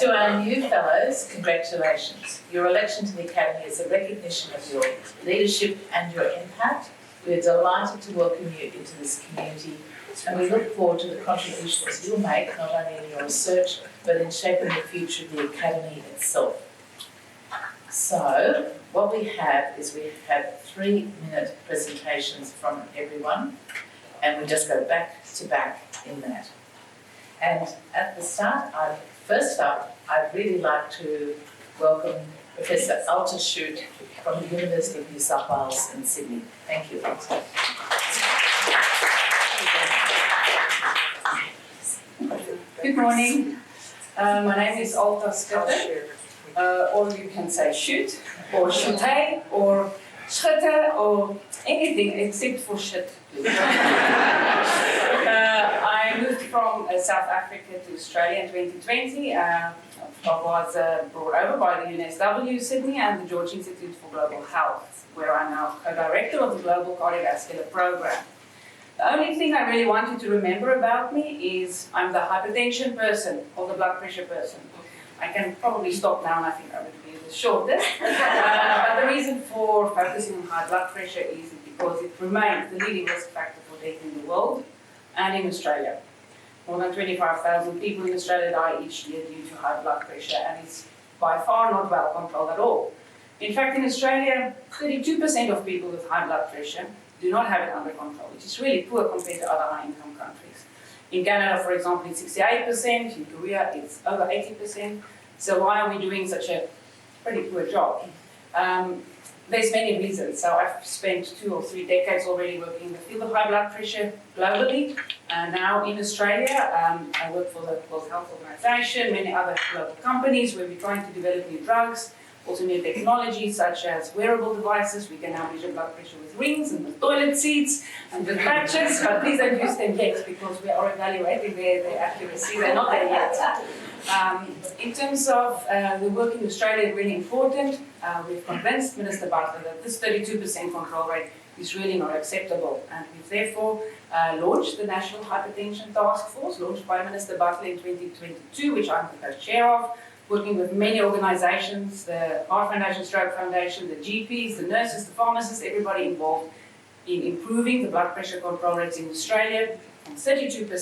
To our new fellows, congratulations. Your election to the Academy is a recognition of your leadership and your impact. We are delighted to welcome you into this community, and we look forward to the contributions you'll make not only in your research but in shaping the future of the Academy itself. So, what we have is we have 3-minute presentations from everyone, and we just go back to back in that. And at the start, first up, I'd really like to welcome Professor Alta Schutte from the University of New South Wales in Sydney. Thank you, Alta. Good morning. My name is Alta Schutte, or you can say Schutte, or Schutte, or Schutte, or anything except for shit. I moved from South Africa to Australia in 2020. I was brought over by the UNSW Sydney and the George Institute for Global Health, where I'm now co-director of the Global Cardiovascular Program. The only thing I really want you to remember about me is I'm the hypertension person, or the blood pressure person. I can probably stop now, and I think I would be the shortest. But the reason for focusing on high blood pressure is because it remains the leading risk factor for death in the world and in Australia. More than 25,000 people in Australia die each year due to high blood pressure, and it's by far not well controlled at all. In fact, in Australia, 32% of people with high blood pressure do not have it under control, which is really poor compared to other high-income countries. In Canada, for example, it's 68%, in Korea it's over 80%, so why are we doing such a pretty poor job? There's many reasons. So I've spent 2 or 3 decades already working in the field of high blood pressure globally. Now in Australia, I work for the World Health Organization, many other global companies where we're trying to develop new drugs, also new technologies such as wearable devices. We can now measure blood pressure with rings and with toilet seats and with patches, but please don't use them yet because we are evaluating their accuracy. They're not there yet. In terms of the work in Australia is really important. We've convinced Minister Butler that this 32% control rate is really not acceptable, and we've therefore launched the National Hypertension Task Force, launched by Minister Butler in 2022, which I'm the co-chair of, working with many organisations, the Heart Foundation, Stroke Foundation, the GPs, the nurses, the pharmacists, everybody involved in improving the blood pressure control rates in Australia from 32% to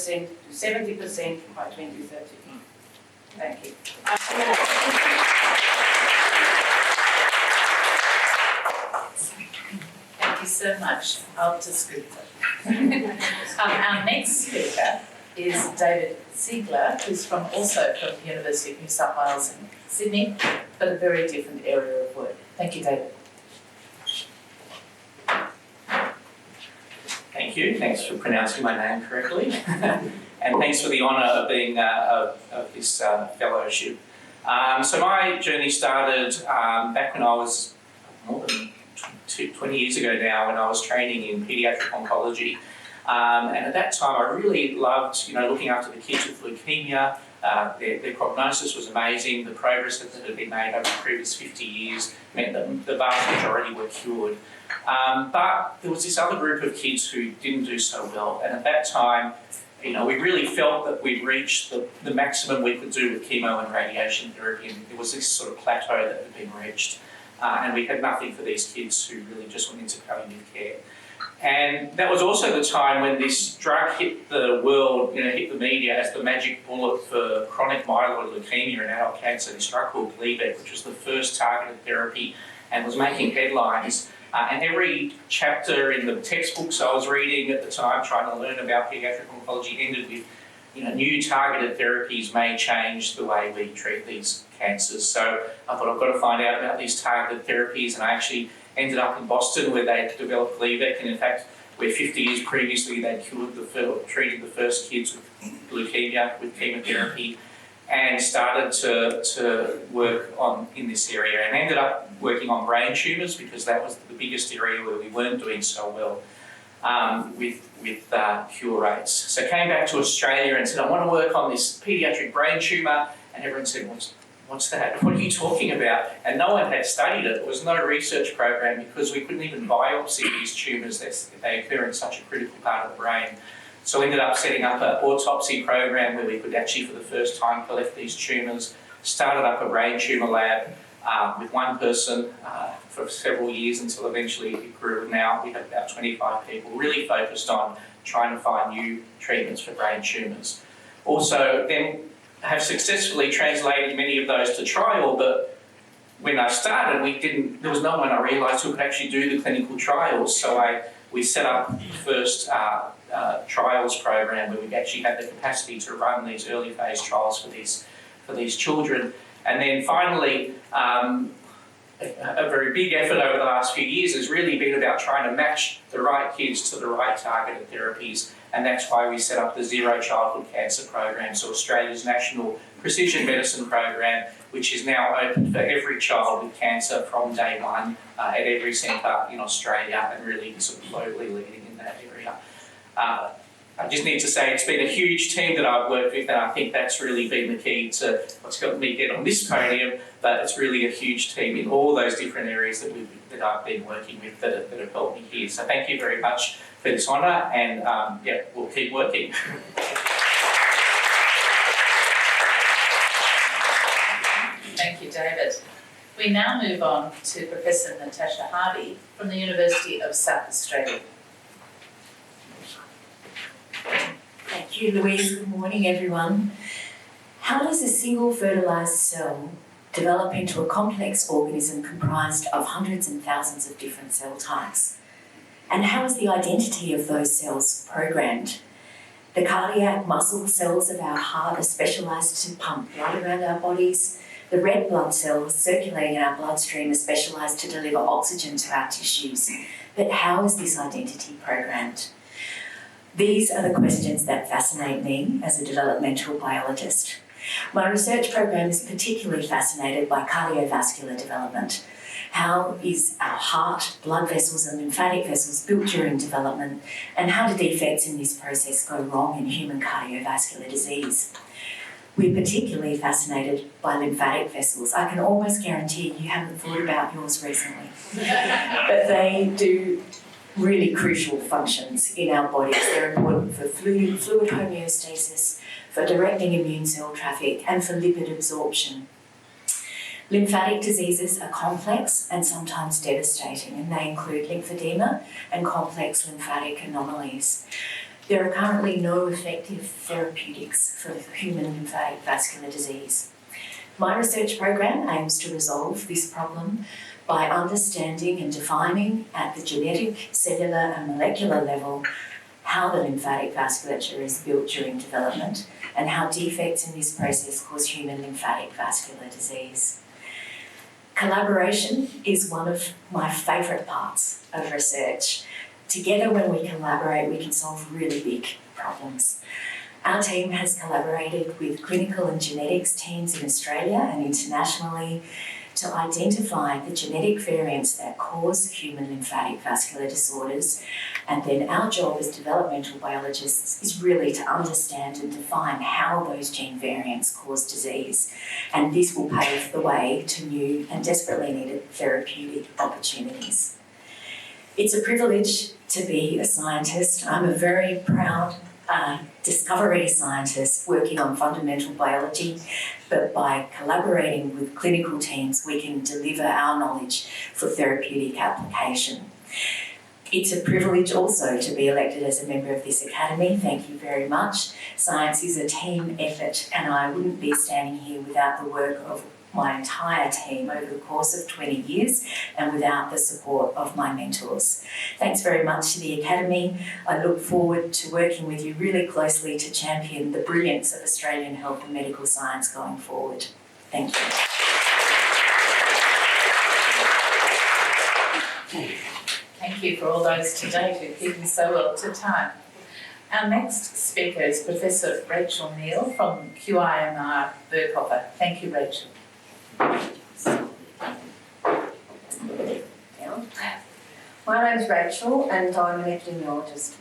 70% by 2030. Thank you. Thank you so much, Alta Schutte. Our next speaker is David Ziegler, who's also from the University of New South Wales in Sydney, but a very different area of work. Thank you, David. Thank you. Thanks for pronouncing my name correctly. And thanks for the honour of being of this fellowship. So my journey started back when I was more than 20 years ago now, when I was training in paediatric oncology. And at that time, I really loved, looking after the kids with leukemia. Their prognosis was amazing. The progress that had been made over the previous 50 years meant that the vast majority were cured. But there was this other group of kids who didn't do so well. And at that time, we really felt that we'd reached the maximum we could do with chemo and radiation therapy, and there was this sort of plateau that had been reached. And we had nothing for these kids who really just went into palliative care. And that was also the time when this drug hit the world, hit the media as the magic bullet for chronic myeloid leukemia and adult cancer, this drug called Gleevec, which was the first targeted therapy and was making headlines. And every chapter in the textbooks I was reading at the time, trying to learn about paediatric oncology, ended with, new targeted therapies may change the way we treat these cancers. So I thought I've got to find out about these targeted therapies, and I actually ended up in Boston where they developed Gleevec, and in fact, where 50 years previously they'd treated the first kids with leukemia with chemotherapy, and started to work in this area, and ended up working on brain tumours because that was the biggest area where we weren't doing so well with cure rates. So I came back to Australia and said, I want to work on this paediatric brain tumour, and everyone said, what's that? What are you talking about? And no one had studied it. There was no research program because we couldn't even biopsy these tumours. They occur in such a critical part of the brain. So we ended up setting up an autopsy program where we could actually for the first time collect these tumours, started up a brain tumour lab with one person for several years until eventually it grew. Now we have about 25 people really focused on trying to find new treatments for brain tumours. Also, then have successfully translated many of those to trial, but when I started, there was no one I realised who could actually do the clinical trials. So we set up the first trials program where we actually had the capacity to run these early phase trials for these children. And then finally, a very big effort over the last few years has really been about trying to match the right kids to the right targeted therapies. And that's why we set up the Zero Childhood Cancer Program, so Australia's national precision medicine program, which is now open for every child with cancer from day one at every centre in Australia, and really sort of globally leading in that area. I just need to say it's been a huge team that I've worked with, and I think that's really been the key to what's got me get on this podium, but it's really a huge team in all those different areas that I've been working with that have helped me here. So thank you very much for this honour, and we'll keep working. Thank you, David. We now move on to Professor Natasha Harvey from the University of South Australia. Thank you, Louise. Good morning, everyone. How does a single fertilised cell develop into a complex organism comprised of hundreds and thousands of different cell types? And how is the identity of those cells programmed? The cardiac muscle cells of our heart are specialised to pump blood around our bodies. The red blood cells circulating in our bloodstream are specialised to deliver oxygen to our tissues. But how is this identity programmed? These are the questions that fascinate me as a developmental biologist. My research program is particularly fascinated by cardiovascular development. How is our heart, blood vessels and lymphatic vessels built during development, and how do defects in this process go wrong in human cardiovascular disease? We're particularly fascinated by lymphatic vessels. I can almost guarantee you haven't thought about yours recently, but they do really crucial functions in our bodies. They're important for fluid homeostasis, for directing immune cell traffic, and for lipid absorption. Lymphatic diseases are complex and sometimes devastating, and they include lymphedema and complex lymphatic anomalies. There are currently no effective therapeutics for human lymphatic vascular disease. My research program aims to resolve this problem by understanding and defining at the genetic, cellular and molecular level how the lymphatic vasculature is built during development and how defects in this process cause human lymphatic vascular disease. Collaboration is one of my favourite parts of research. Together, when we collaborate, we can solve really big problems. Our team has collaborated with clinical and genetics teams in Australia and internationally to identify the genetic variants that cause human lymphatic vascular disorders. And then our job as developmental biologists is really to understand and define how those gene variants cause disease. And this will pave the way to new and desperately needed therapeutic opportunities. It's a privilege to be a scientist. I'm a very proud discovery scientist working on fundamental biology, but by collaborating with clinical teams, we can deliver our knowledge for therapeutic application. It's a privilege also to be elected as a member of this academy. Thank you very much. Science is a team effort, and I wouldn't be standing here without the work of my entire team over the course of 20 years and without the support of my mentors. Thanks very much to the Academy. I look forward to working with you really closely to champion the brilliance of Australian health and medical science going forward. Thank you. Thank you for all those today who've keeping so well to time. Our next speaker is Professor Rachel Neale from QIMR Berghofer. Thank you, Rachel. My name is Rachel and I'm an epidemiologist.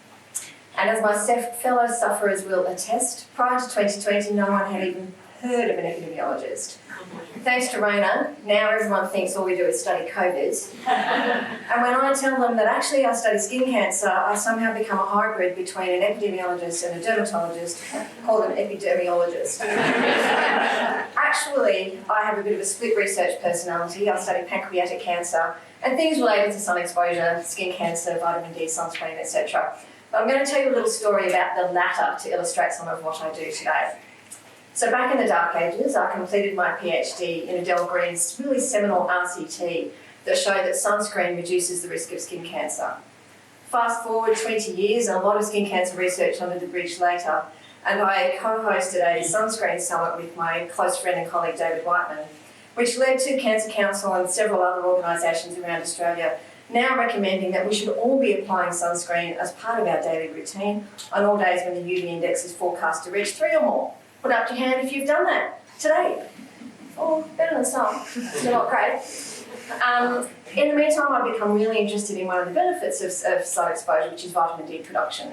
And as my fellow sufferers will attest, prior to 2020 no one had even heard of an epidemiologist. Thanks to Raina, now everyone thinks all we do is study COVID. And when I tell them that actually I study skin cancer, I somehow become a hybrid between an epidemiologist and a dermatologist called an epidemiologist. actually, I have a bit of a split research personality. I study pancreatic cancer and things related to sun exposure, skin cancer, vitamin D, sunscreen, etc. But I'm going to tell you a little story about the latter to illustrate some of what I do today. So back in the dark ages, I completed my PhD in Adele Green's really seminal RCT that showed that sunscreen reduces the risk of skin cancer. Fast forward 20 years and a lot of skin cancer research under the bridge later, and I co-hosted a sunscreen summit with my close friend and colleague David Whiteman, which led to Cancer Council and several other organisations around Australia now recommending that we should all be applying sunscreen as part of our daily routine on all days when the UV index is forecast to reach 3 or more. Put up your hand if you've done that today. Oh, better than some, still not great. In the meantime, I've become really interested in one of the benefits of sun exposure, which is vitamin D production.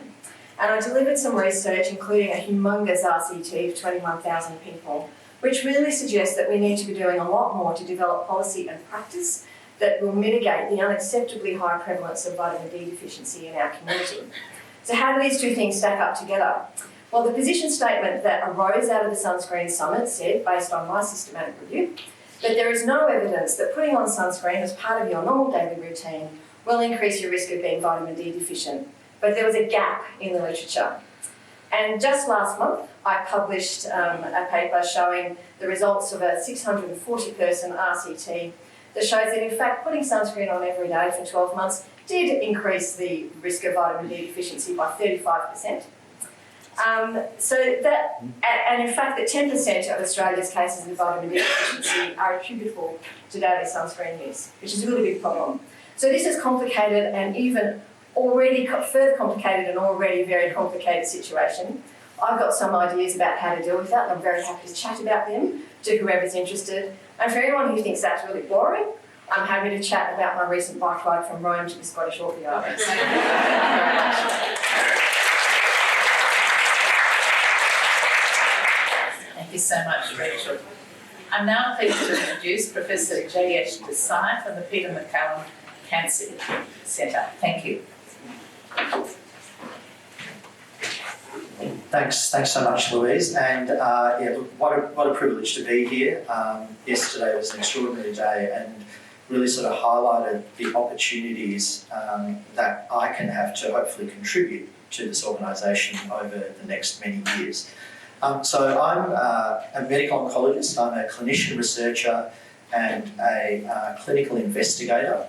And I delivered some research, including a humongous RCT of 21,000 people, which really suggests that we need to be doing a lot more to develop policy and practice that will mitigate the unacceptably high prevalence of vitamin D deficiency in our community. So how do these two things stack up together? Well, the position statement that arose out of the sunscreen summit said, based on my systematic review, that there is no evidence that putting on sunscreen as part of your normal daily routine will increase your risk of being vitamin D deficient. But there was a gap in the literature. And just last month, I published a paper showing the results of a 640-person RCT that shows that, in fact, putting sunscreen on every day for 12 months did increase the risk of vitamin D deficiency by 35%. And in fact, that 10% of Australia's cases of vitamin D deficiency are attributable to daily sunscreen use, which is a really big problem. So this is complicated and even already further complicated an already very complicated situation. I've got some ideas about how to deal with that, and I'm very happy to chat about them to whoever's interested. And for anyone who thinks that's really boring, I'm happy to chat about my recent bike ride from Rome to the Scottish Orkney Islands. Thank you so much, Rachel. I'm now pleased to introduce Professor Jayesh Desai from the Peter MacCallum Cancer Centre. Thank you. Thanks so much, Louise. And what a privilege to be here. Yesterday was an extraordinary day and really sort of highlighted the opportunities that I can have to hopefully contribute to this organisation over the next many years. So I'm a medical oncologist. I'm a clinician researcher and a clinical investigator.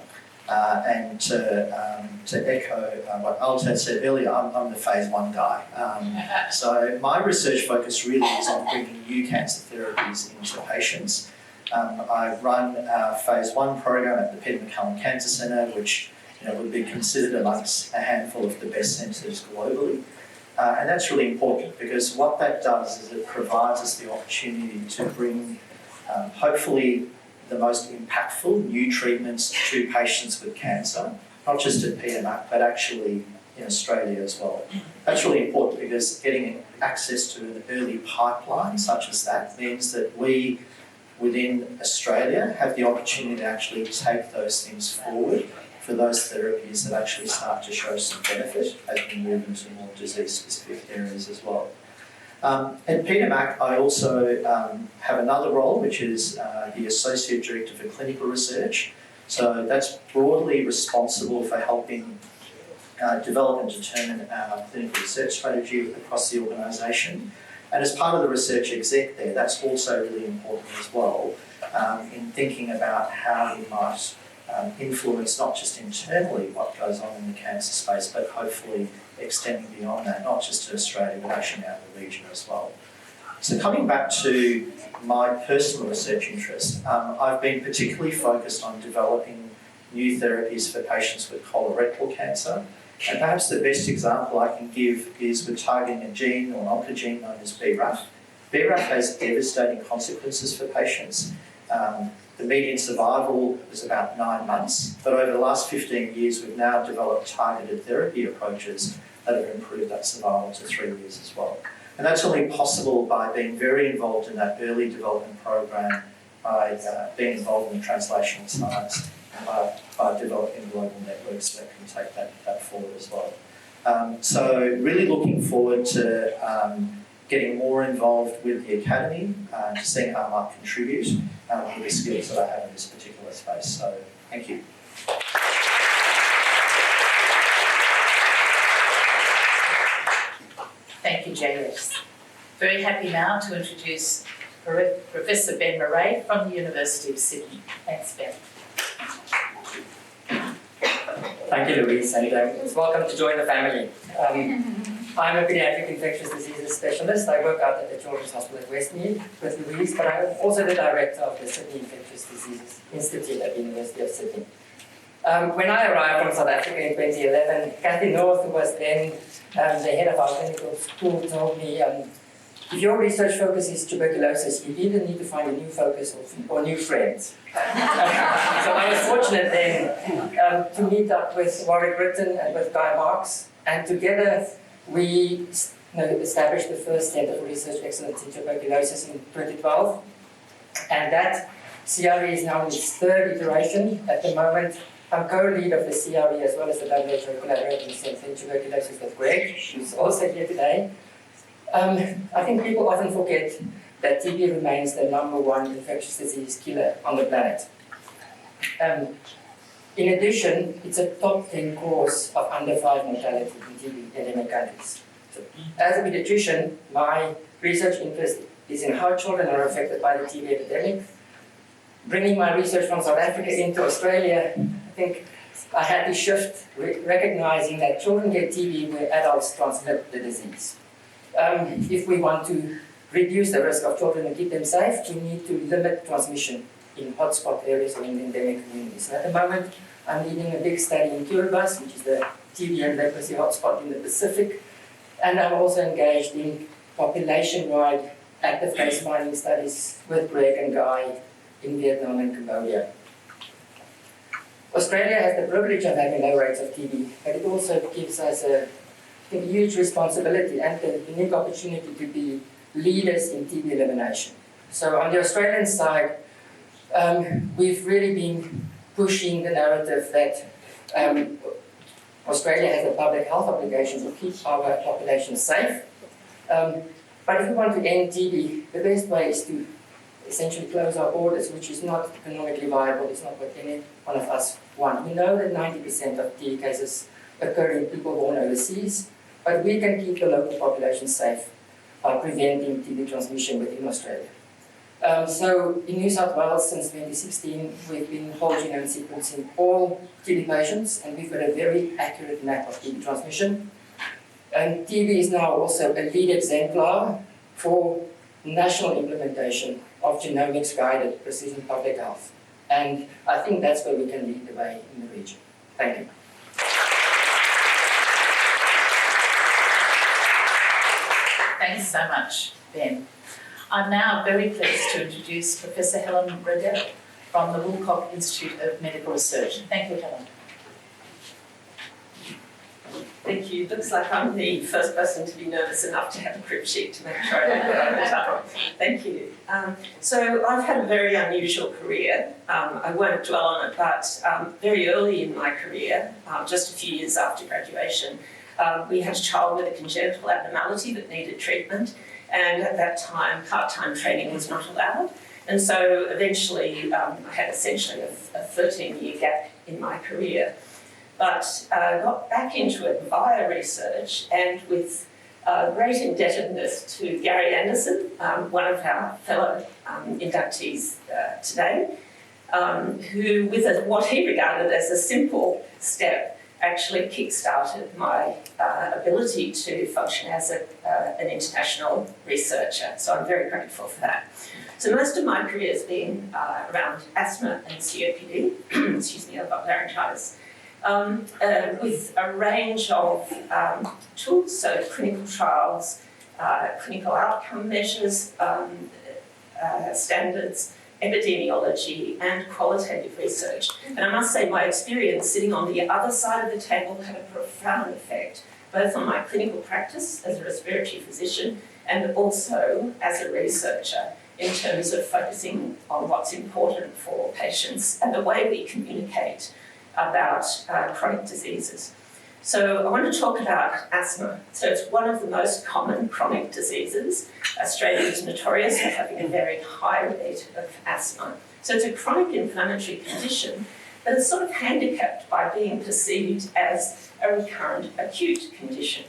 And to echo what Alta said earlier, I'm the phase 1 guy. So my research focus really is on bringing new cancer therapies into patients. I run our phase 1 program at the Peter MacCallum Cancer Centre, which would be considered amongst a handful of the best centres globally. And that's really important because what that does is it provides us the opportunity to bring, hopefully, the most impactful new treatments to patients with cancer, not just at PMAC, but actually in Australia as well. That's really important because getting access to an early pipeline such as that means that we, within Australia, have the opportunity to actually take those things forward for those therapies that actually start to show some benefit as we move into more disease-specific areas as well. At Peter Mac, I also have another role, which is the Associate Director for Clinical Research. So that's broadly responsible for helping develop and determine our clinical research strategy across the organisation. And as part of the research exec there, that's also really important as well in thinking about how we might influence not just internally what goes on in the cancer space, but hopefully extending beyond that, not just to Australia, but actually out in the region as well. So coming back to my personal research interest, I've been particularly focused on developing new therapies for patients with colorectal cancer. And perhaps the best example I can give is with targeting a gene or an oncogene known as BRAF. BRAF has devastating consequences for patients. The median survival is about 9 months, but over the last 15 years, we've now developed targeted therapy approaches that have improved that survival to 3 years as well. And that's only possible by being very involved in that early development program, by being involved in the translational science, and by developing global networks that can take that forward as well. So really looking forward to getting more involved with the academy, seeing how I might contribute with the skills that I have in this particular space. So thank you. Thank you, Jayesh. Very happy now to introduce Professor Ben Marais from the University of Sydney. Thanks, Ben. Thank you, Louise, and it's welcome to join the family. I'm a pediatric infectious diseases specialist. I work out at the Children's Hospital at Westmead with Louise, but I'm also the director of the Sydney Infectious Diseases Institute at the University of Sydney. When I arrived from South Africa in 2011, Kathy North, who was then the head of our clinical school, told me, if your research focus is tuberculosis, you either need to find a new focus or new friends. So I was fortunate then to meet up with Warwick Britton and with Guy Marks, and together we established the first Centre for Research Excellence in Tuberculosis in 2012. And that CRE is now in its third iteration. At the moment, I'm co-lead of the CRE as well as the WHO Collaborating Centre in Tuberculosis with Greg, who's also here today. I think people often forget that TB remains the #1 infectious disease killer on the planet. In addition, it's a top 10 cause of under 5 mortality in TB endemic countries. So, as a pediatrician, my research interest is in how children are affected by the TB epidemic. Bringing my research from South Africa into Australia, I think I had to shift, recognizing that children get TB where adults transmit the disease. If we want to reduce the risk of children and keep them safe, we need to limit transmission in hotspot areas or in endemic communities. And at the moment, I'm leading a big study in Kiribati, which is the TB and leprosy hotspot in the Pacific. And I'm also engaged in population-wide active case finding studies with Greg and Guy in Vietnam and Cambodia. Australia has the privilege of having low rates of TB, but it also gives us a huge responsibility and the unique opportunity to be leaders in TB elimination. So on the Australian side, we've really been pushing the narrative that Australia has a public health obligation to keep our population safe. But if we want to end TB, the best way is to essentially close our borders, which is not economically viable. It's not what any one of us want. We know that 90% of TB cases occur in people born overseas, but we can keep the local population safe by preventing TB transmission within Australia. So in New South Wales since 2016, we've been whole genome sequencing all TB patients, and we've got a very accurate map of TB transmission. And TB is now also a lead exemplar for national implementation of genomics-guided precision public health. And I think that's where we can lead the way in the region. Thank you. Thanks so much, Ben. I'm now very pleased to introduce Professor Helen Reddel from the Woolcock Institute of Medical Research. Thank you, Helen. Thank you. Looks like I'm the first person to be nervous enough to have a crib sheet to make sure I don't go over time. Thank you. So I've had a very unusual career. I won't dwell on it, but very early in my career, just a few years after graduation, we had a child with a congenital abnormality that needed treatment, and at that time, part-time training was not allowed. And so eventually, I had essentially a 13-year gap in my career. But got back into it via research, and with great indebtedness to Gary Anderson, one of our fellow inductees today, who, with what he regarded as a simple step, actually kick-started my ability to function as an international researcher. So I'm very grateful for that. So most of my career has been around asthma and COPD, excuse me, I've got laryngitis. With a range of tools, so clinical trials, clinical outcome measures, standards, epidemiology, and qualitative research. And I must say my experience sitting on the other side of the table had a profound effect, both on my clinical practice as a respiratory physician and also as a researcher in terms of focusing on what's important for patients and the way we communicate about chronic diseases. So I want to talk about asthma. So it's one of the most common chronic diseases. Australia is notorious for having a very high rate of asthma. So it's a chronic inflammatory condition, but it's sort of handicapped by being perceived as a recurrent acute condition.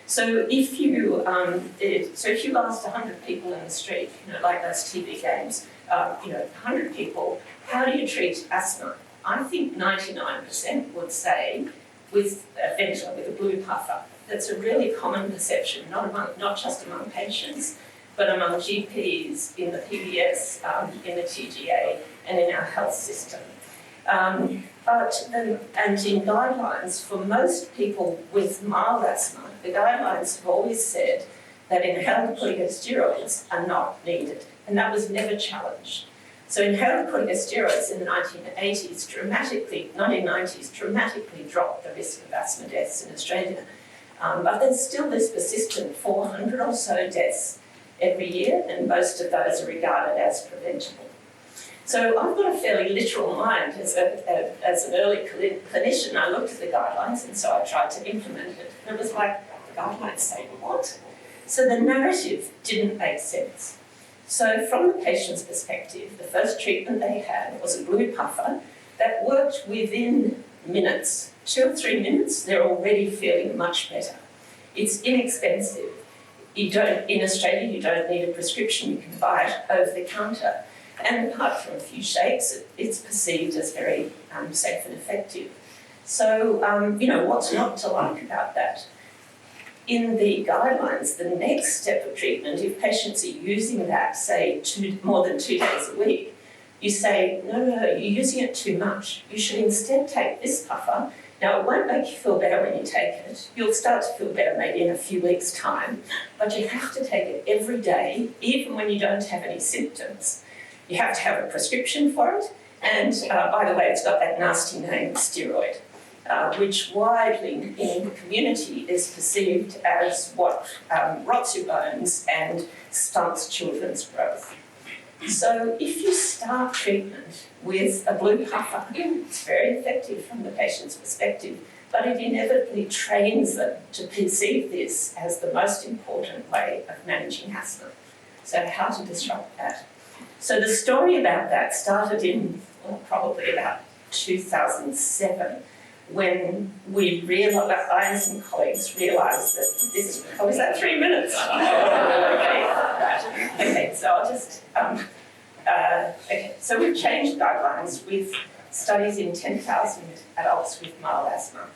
So if you asked 100 people in the street, like those TV games, 100 people, how do you treat asthma? I think 99% would say with a ventilator, with a blue puffer. That's a really common perception, not just among patients, but among GPs, in the PBS, in the TGA, and in our health system. And in guidelines, for most people with mild asthma, the guidelines have always said that inhaled corticosteroids are not needed, and that was never challenged. So inhaled corticosteroids in the 1990s dramatically dropped the risk of asthma deaths in Australia. But there's still this persistent 400 or so deaths every year, and most of those are regarded as preventable. So I've got a fairly literal mind as an early clinician. I looked at the guidelines, and so I tried to implement it. And it was like, the guidelines say what? So the narrative didn't make sense. So from the patient's perspective, the first treatment they had was a blue puffer that worked within minutes. 2 or 3 minutes, they're already feeling much better. It's inexpensive. In Australia, you don't need a prescription. You can buy it over the counter. And apart from a few shakes, it's perceived as very safe and effective. So, what's not to like about that? In the guidelines, the next step of treatment, if patients are using that, say, more than 2 days a week, you say, no, you're using it too much. You should instead take this puffer. Now, it won't make you feel better when you take it. You'll start to feel better maybe in a few weeks' time, but you have to take it every day, even when you don't have any symptoms. You have to have a prescription for it, and by the way, it's got that nasty name, steroid, which widely in the community is perceived as what rots your bones and stunts children's growth. So if you start treatment with a blue puffer, it's very effective from the patient's perspective, but it inevitably trains them to perceive this as the most important way of managing asthma. So how to disrupt that? So the story about that started in probably about 2007, when we realised, I and some colleagues realised that this, was that 3 minutes? Okay, so I'll just, so we've changed guidelines with studies in 10,000 adults with mild asthma.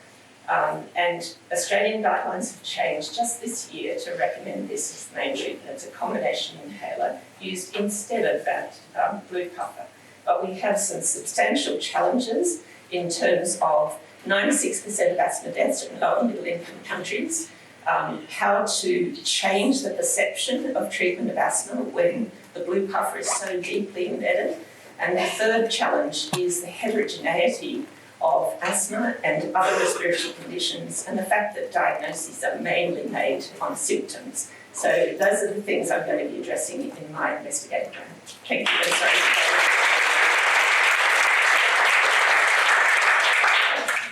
And Australian guidelines have changed just this year to recommend this as the main treatment. It's a combination inhaler used instead of that blue puffer. But we have some substantial challenges in terms of 96% of asthma deaths in low and middle income countries, how to change the perception of treatment of asthma when the blue puffer is so deeply embedded. And the third challenge is the heterogeneity of asthma and other respiratory conditions, and the fact that diagnoses are mainly made on symptoms. So those are the things I'm going to be addressing in my investigative plan. Thank you. I'm sorry.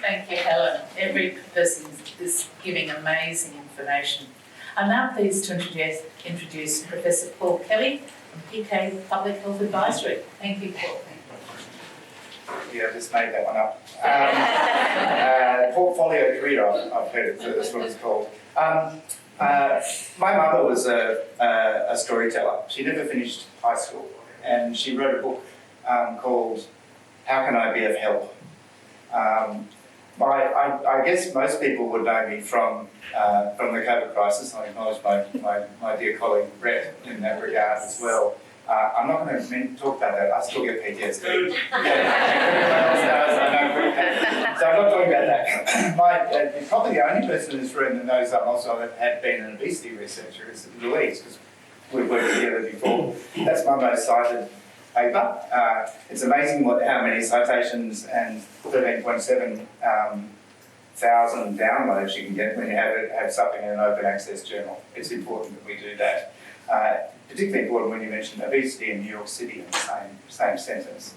Thank you, Helen. Every person is giving amazing information. I'm now pleased to introduce Professor Paul Kelly from PK Public Health Advisory. Thank you, Paul. Yeah, I just made that one up. Portfolio career, I've heard it, that's what it's called. My mother was a storyteller. She never finished high school, and she wrote a book called How Can I Be of Help? I guess most people would know me from the COVID crisis. I acknowledge my dear colleague Brett in that regard as well. I'm not going to talk about that. I still get PTSD. So I'm not talking about that. Probably the only person in this room that knows that also had been an obesity researcher is Louise, because we've worked together before. That's my most cited paper. It's amazing how many citations and 13.7 thousand downloads you can get when you have something in an open access journal. It's important that we do that. Particularly important when you mention obesity in New York City in the same sentence.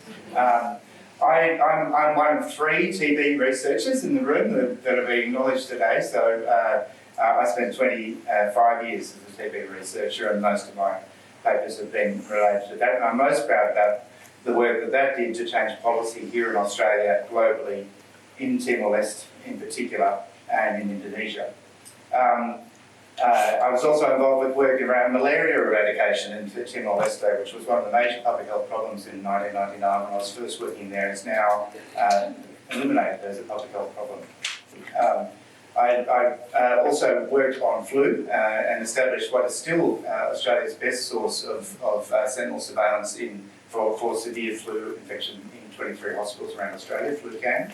I'm one of 3 TB researchers in the room that are being acknowledged today. So I spent 25 years as a TB researcher, and most of my papers have been related to that. And I'm most proud about the work that did to change policy here in Australia, globally, in Timor-Leste in particular, and in Indonesia. I was also involved with work around malaria eradication in Timor-Leste, which was one of the major public health problems in 1999 when I was first working there. It's now eliminated as a public health problem. I also worked on flu and established what is still Australia's best source of sentinel surveillance for severe flu infection in 23 hospitals around Australia, FluCam.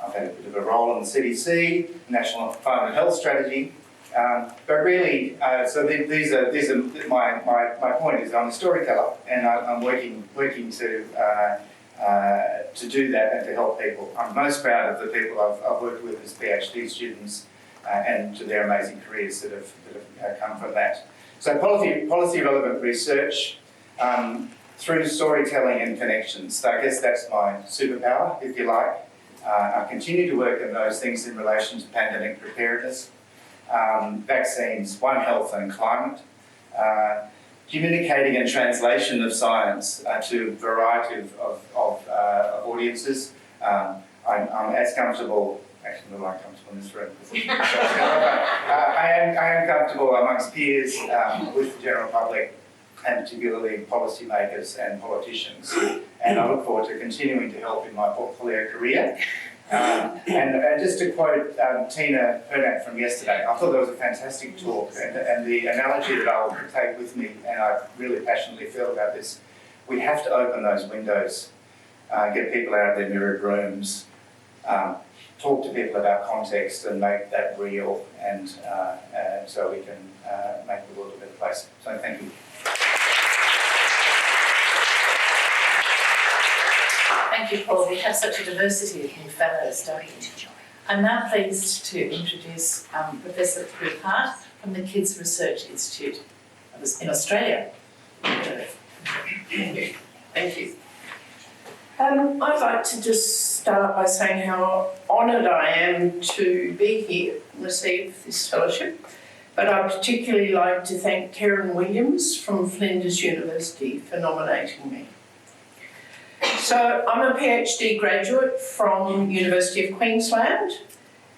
I've had a bit of a role in the CDC, National Environment Health Strategy, but really, these are my point is I'm a storyteller, and I'm working to do that and to help people. I'm most proud of the people I've worked with as PhD students and to their amazing careers that have come from that. So policy relevant research through storytelling and connections. So I guess that's my superpower, if you like. I continue to work on those things in relation to pandemic preparedness, vaccines, One Health and climate, communicating and translation of science to a variety of audiences. I'm as comfortable, actually I'm not comfortable in this room. I am comfortable amongst peers with the general public, and particularly policymakers and politicians. And I look forward to continuing to help in my portfolio career. And just to quote Tina Hernack from yesterday, I thought that was a fantastic talk, and the analogy that I'll take with me, and I really passionately feel about this, we have to open those windows, get people out of their mirrored rooms, talk to people about context and make that real, and so we can make the world a better place. So thank you. Thank you, Paul. We have such a diversity of new fellows, don't we? I'm now pleased to introduce Professor Prue Hart from the Kids Research Institute in Australia. Thank you. I'd like to just start by saying how honoured I am to be here and receive this fellowship. But I'd particularly like to thank Karen Williams from Flinders University for nominating me. So I'm a PhD graduate from University of Queensland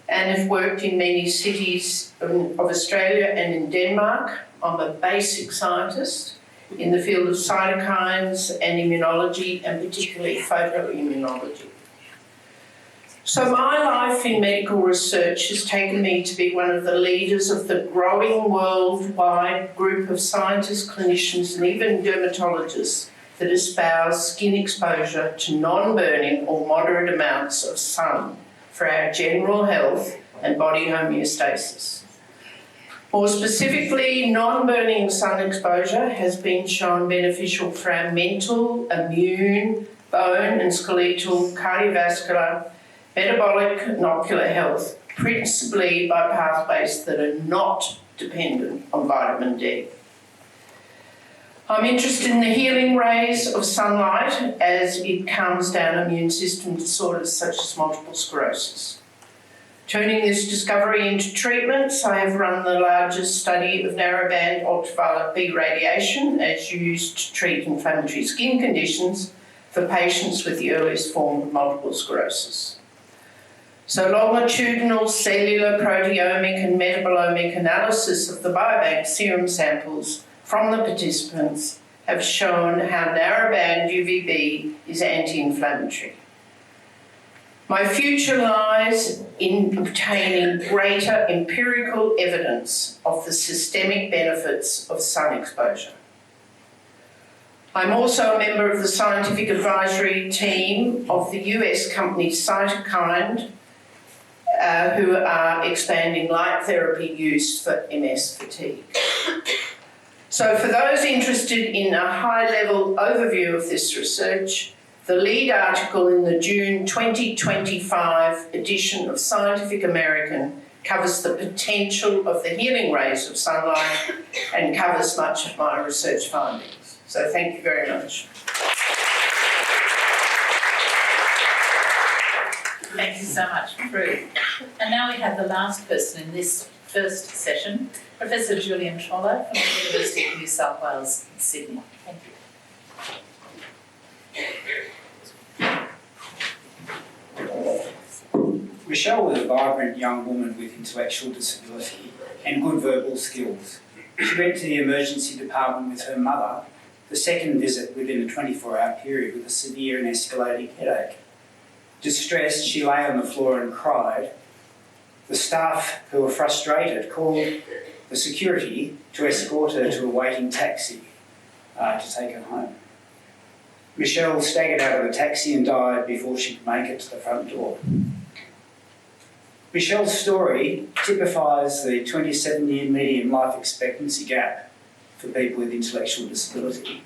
and have worked in many cities of Australia and in Denmark. I'm a basic scientist in the field of cytokines and immunology, and particularly photoimmunology. So my life in medical research has taken me to be one of the leaders of the growing worldwide group of scientists, clinicians, and even dermatologists that espouse skin exposure to non-burning or moderate amounts of sun for our general health and body homeostasis. More specifically, non-burning sun exposure has been shown beneficial for our mental, immune, bone and skeletal, cardiovascular, metabolic and ocular health, principally by pathways that are not dependent on vitamin D. I'm interested in the healing rays of sunlight as it calms down immune system disorders such as multiple sclerosis. Turning this discovery into treatments, I have run the largest study of narrowband ultraviolet B radiation as used to treat inflammatory skin conditions for patients with the earliest form of multiple sclerosis. So longitudinal cellular proteomic and metabolomic analysis of the biobank serum samples from the participants have shown how narrowband UVB is anti-inflammatory. My future lies in obtaining greater empirical evidence of the systemic benefits of sun exposure. I'm also a member of the scientific advisory team of the US company Cytokine, who are expanding light therapy use for MS fatigue. So for those interested in a high-level overview of this research, the lead article in the June 2025 edition of Scientific American covers the potential of the healing rays of sunlight and covers much of my research findings. So thank you very much. Thank you so much, Prue. And now we have the last person in this first session, Professor Julian Trollor from the University of New South Wales in Sydney. Thank you. Michelle was a vibrant young woman with intellectual disability and good verbal skills. She went to the emergency department with her mother, the second visit within a 24-hour period with a severe and escalating headache. Distressed, she lay on the floor and cried. The staff, who were frustrated, called the security to escort her to a waiting taxi to take her home. Michelle staggered out of the taxi and died before she could make it to the front door. Michelle's story typifies the 27-year median life expectancy gap for people with intellectual disability.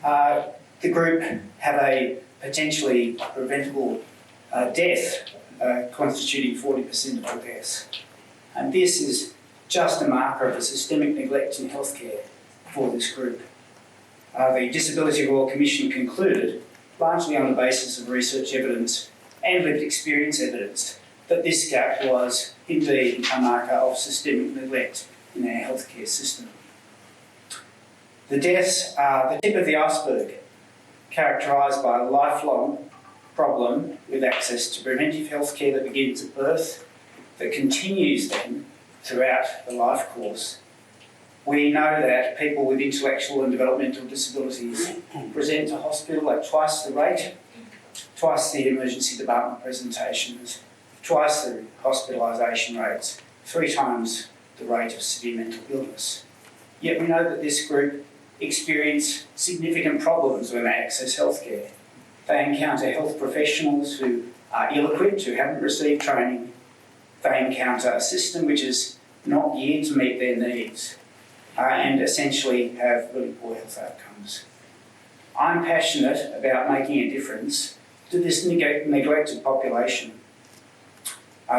The group have a potentially preventable death constituting 40% of all deaths. And this is just a marker of the systemic neglect in healthcare for this group. The Disability Royal Commission concluded, largely on the basis of research evidence and lived experience evidence, that this gap was indeed a marker of systemic neglect in our healthcare system. The deaths are the tip of the iceberg, characterised by a lifelong problem with access to preventive healthcare that begins at birth, that continues then throughout the life course. We know that people with intellectual and developmental disabilities present to hospital at twice the rate, twice the emergency department presentations, twice the hospitalisation rates, 3 times the rate of severe mental illness. Yet we know that this group experience significant problems when they access healthcare. They encounter health professionals who are ill-equipped, who haven't received training. They encounter a system which is not geared to meet their needs and essentially have really poor health outcomes. I'm passionate about making a difference to this neglected population.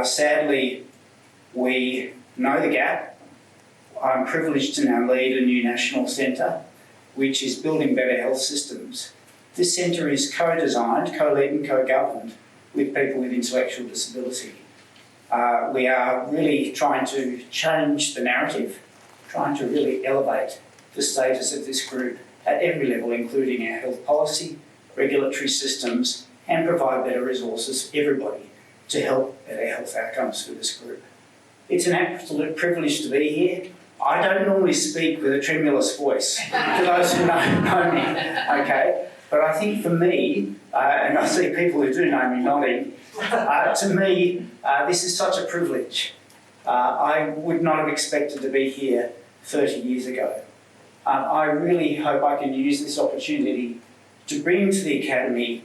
Sadly, we know the gap. I'm privileged to now lead a new national centre which is building better health systems. This centre is co-designed, co-led and co-governed with people with intellectual disability. We are really trying to change the narrative, trying to really elevate the status of this group at every level, including our health policy, regulatory systems, and provide better resources for everybody to help better health outcomes for this group. It's an absolute privilege to be here. I don't normally speak with a tremulous voice, to those who know me, okay? But I think for me, and I see people who do know me nodding, to me, this is such a privilege. I would not have expected to be here 30 years ago. I really hope I can use this opportunity to bring to the Academy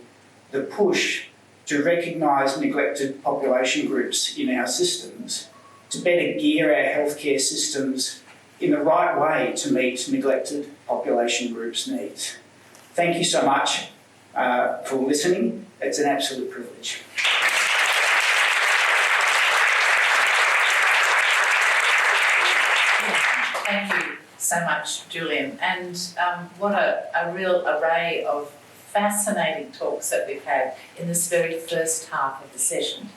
the push to recognise neglected population groups in our systems, to better gear our healthcare systems in the right way to meet neglected population groups' needs. Thank you so much for listening. It's an absolute privilege. Thank you so much, Julian. And what a real array of fascinating talks that we've had in this very first half of the session.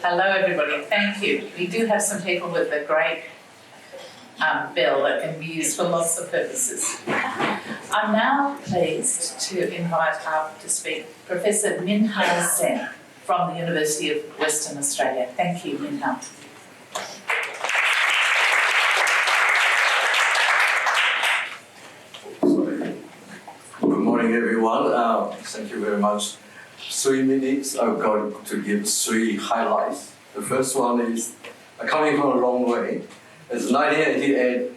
Hello, everybody. Thank you. We do have some people with a great bell that can be used for lots of purposes. I'm now pleased to invite up to speak Professor Minghao Zheng from the University of Western Australia. Thank you, Minghao. Good morning, everyone. Thank you very much. 3 minutes, I'm going to give 3 highlights. The first one is coming from a long way. It's 1988,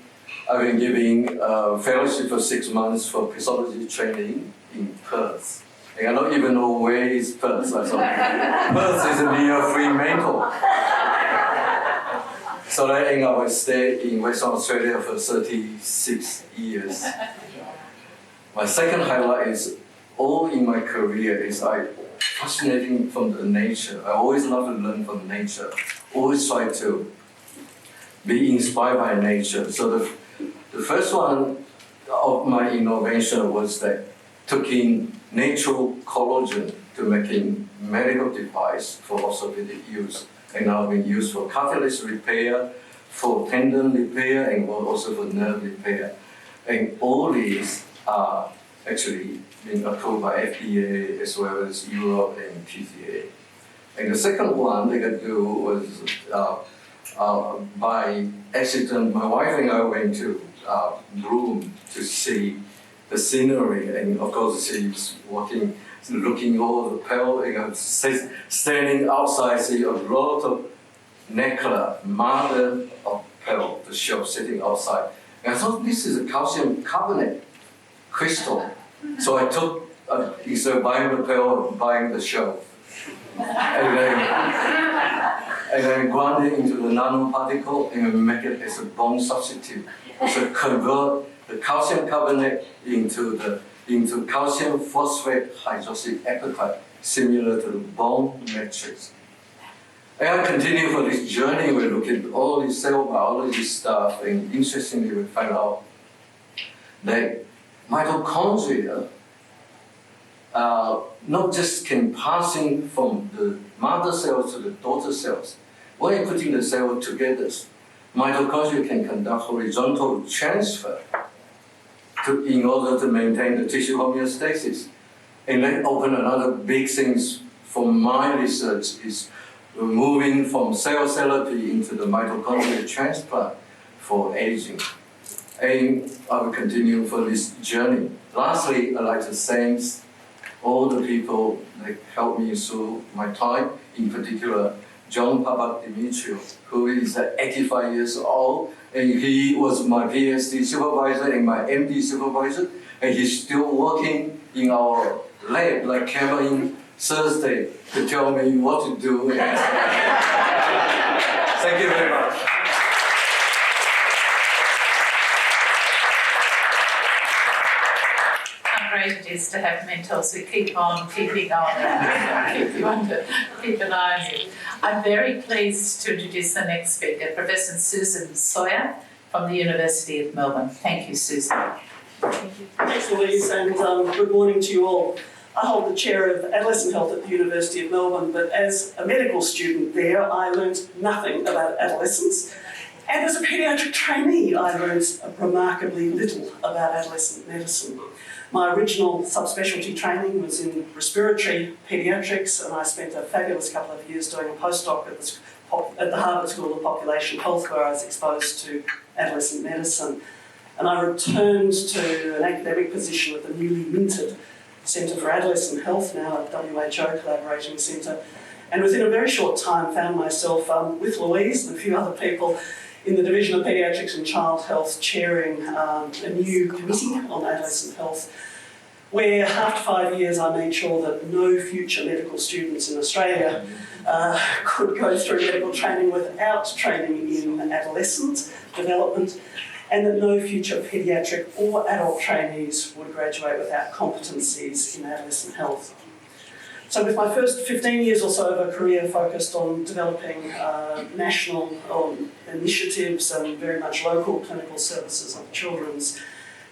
I've been giving a fellowship for 6 months for pathology training in Perth. And I don't even know where is Perth. I thought Perth is near Fremantle. So I ended up staying in Western Australia for 36 years. My second highlight is all in my career is fascinating from the nature. I always love to learn from nature. Always try to be inspired by nature. So the first one of my innovation was that taking natural collagen to making medical device for orthopedic use, and now being used for cartilage repair, for tendon repair, and also for nerve repair. And all these are actually being approved by FDA as well as Europe and PCA. And the second one they could do was by accident, my wife and I went to Broome to see the scenery, and of course she's walking, looking over the pearl, and standing outside, see a lot of necklace, mother of pearl, the shell sitting outside. And I thought this is a calcium carbonate crystal. So I took, instead of buying the pearl, buying the shell. And then grind it into the nanoparticle and make it as a bone substitute. So convert the calcium carbonate into calcium phosphate hydroxy apatite, similar to the bone matrix. And I continue for this journey. We look at all this cell biology stuff, and interestingly, we find out that mitochondria not just can passing from the mother cells to the daughter cells. When you're putting the cell together, mitochondria can conduct horizontal transfer in order to maintain the tissue homeostasis. And then open another big things for my research is moving from cell therapy into the mitochondrial transplant for aging. And I will continue for this journey. Lastly, I'd like to thank all the people that helped me through my time, in particular John Papadimitriou, who is 85 years old, and he was my PhD supervisor and my MD supervisor, and he's still working in our lab, like came in Thursday to tell me what to do. Thank you very much. How great it is to have mentors who keep on keeping on and keep an eye on you. I'm very pleased to introduce the next speaker, Professor Susan Sawyer from the University of Melbourne. Thank you, Susan. Thank you. Thanks, Louise, and good morning to you all. I hold the chair of adolescent health at the University of Melbourne, but as a medical student there, I learned nothing about adolescents. And as a paediatric trainee, I learned remarkably little about adolescent medicine. My original subspecialty training was in respiratory paediatrics, and I spent a fabulous couple of years doing a postdoc at the Harvard School of Population Health, where I was exposed to adolescent medicine. And I returned to an academic position at the newly minted Centre for Adolescent Health, now at WHO Collaborating Centre, and within a very short time found myself with Louise and a few other people in the Division of Paediatrics and Child Health, chairing a new committee on adolescent health, where after 5 years I made sure that no future medical students in Australia could go through medical training without training in adolescent development, and that no future paediatric or adult trainees would graduate without competencies in adolescent health. So with my first 15 years or so of a career focused on developing national initiatives and very much local clinical services on children's,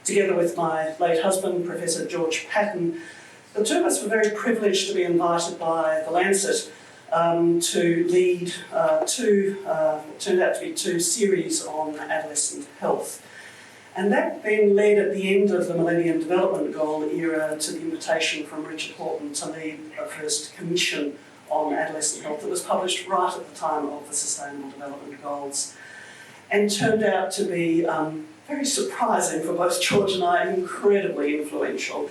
together with my late husband, Professor George Patton, the two of us were very privileged to be invited by The Lancet to lead turned out to be two series on adolescent health. And that then led at the end of the Millennium Development Goal era to the invitation from Richard Horton to lead a first commission on adolescent health that was published right at the time of the Sustainable Development Goals, and turned out to be very surprising for both George and I, and incredibly influential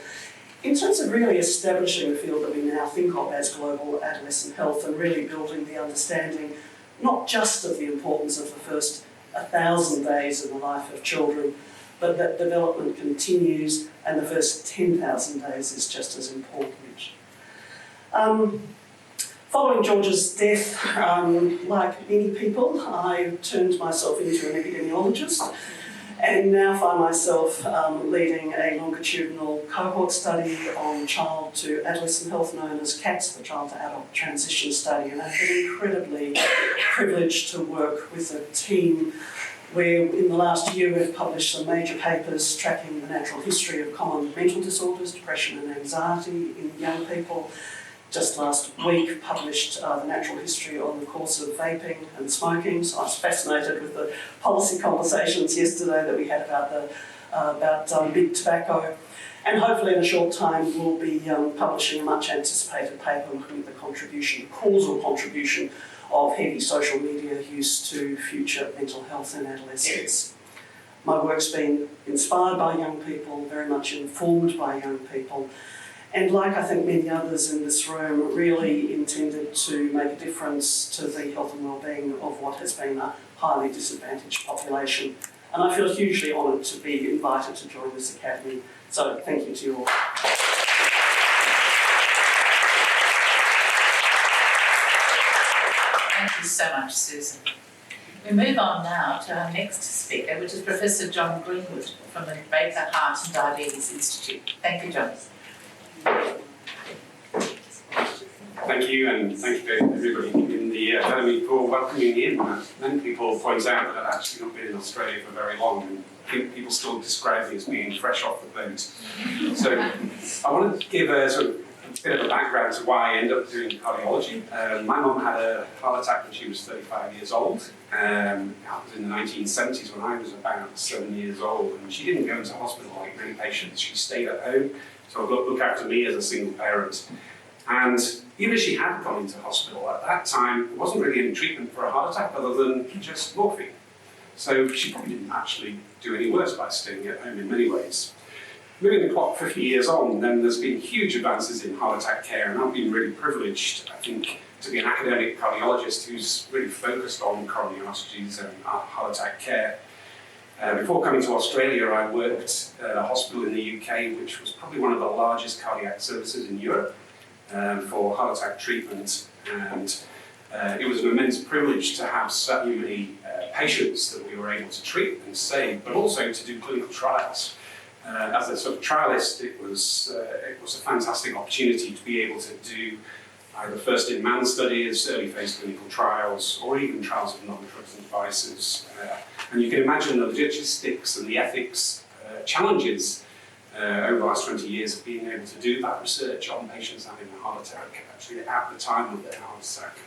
in terms of really establishing the field that we now think of as global adolescent health, and really building the understanding not just of the importance of the first 1,000 days in the life of children, but that development continues and the first 10,000 days is just as important. Following George's death, like many people, I turned myself into an epidemiologist, and now find myself leading a longitudinal cohort study on child to adolescent health known as CATS, the Child to Adult Transition Study, and I've been incredibly privileged to work with a team where in the last year we've published some major papers tracking the natural history of common mental disorders, depression and anxiety in young people, just last week published the natural history on the course of vaping and smoking. So I was fascinated with the policy conversations yesterday that we had about big tobacco. And hopefully in a short time we'll be publishing a much anticipated paper looking at the causal contribution of heavy social media use to future mental health in adolescents. My work's been inspired by young people, very much informed by young people, and like I think many others in this room, really intended to make a difference to the health and well-being of what has been a highly disadvantaged population. And I feel hugely honoured to be invited to join this academy. So thank you to you all. Thank you so much, Susan. We move on now to our next speaker, which is Professor John Greenwood from the Baker Heart and Diabetes Institute. Thank you, John. Thank you, and thank you to everybody in the Academy for welcoming me in. Many people point out that I've actually not been in Australia for very long, and people still describe me as being fresh off the boat. So I want to give a sort of a bit of a background to why I ended up doing cardiology. My mum had a heart attack when she was 35 years old. That was in the 1970s when I was about 7 years old, and she didn't go into hospital like many patients. She stayed at home to look after me as a single parent. And even if she had gone into hospital at that time, there wasn't really any treatment for a heart attack other than just morphine. So she probably didn't actually do any worse by staying at home in many ways. Moving the clock 50 years on, then there's been huge advances in heart attack care, and I've been really privileged, I think, to be an academic cardiologist who's really focused on coronary artery disease and heart attack care. Before coming to Australia, I worked at a hospital in the UK, which was probably one of the largest cardiac services in Europe for heart attack treatment. And it was an immense privilege to have so many patients that we were able to treat and save, but also to do clinical trials. As a sort of trialist, it was a fantastic opportunity to be able to do either first-in-man studies, early-phase clinical trials, or even trials of novel drugs and devices. And you can imagine the logistics and the ethics challenges over the last 20 years of being able to do that research on patients having a heart attack, actually at the time of their heart attack.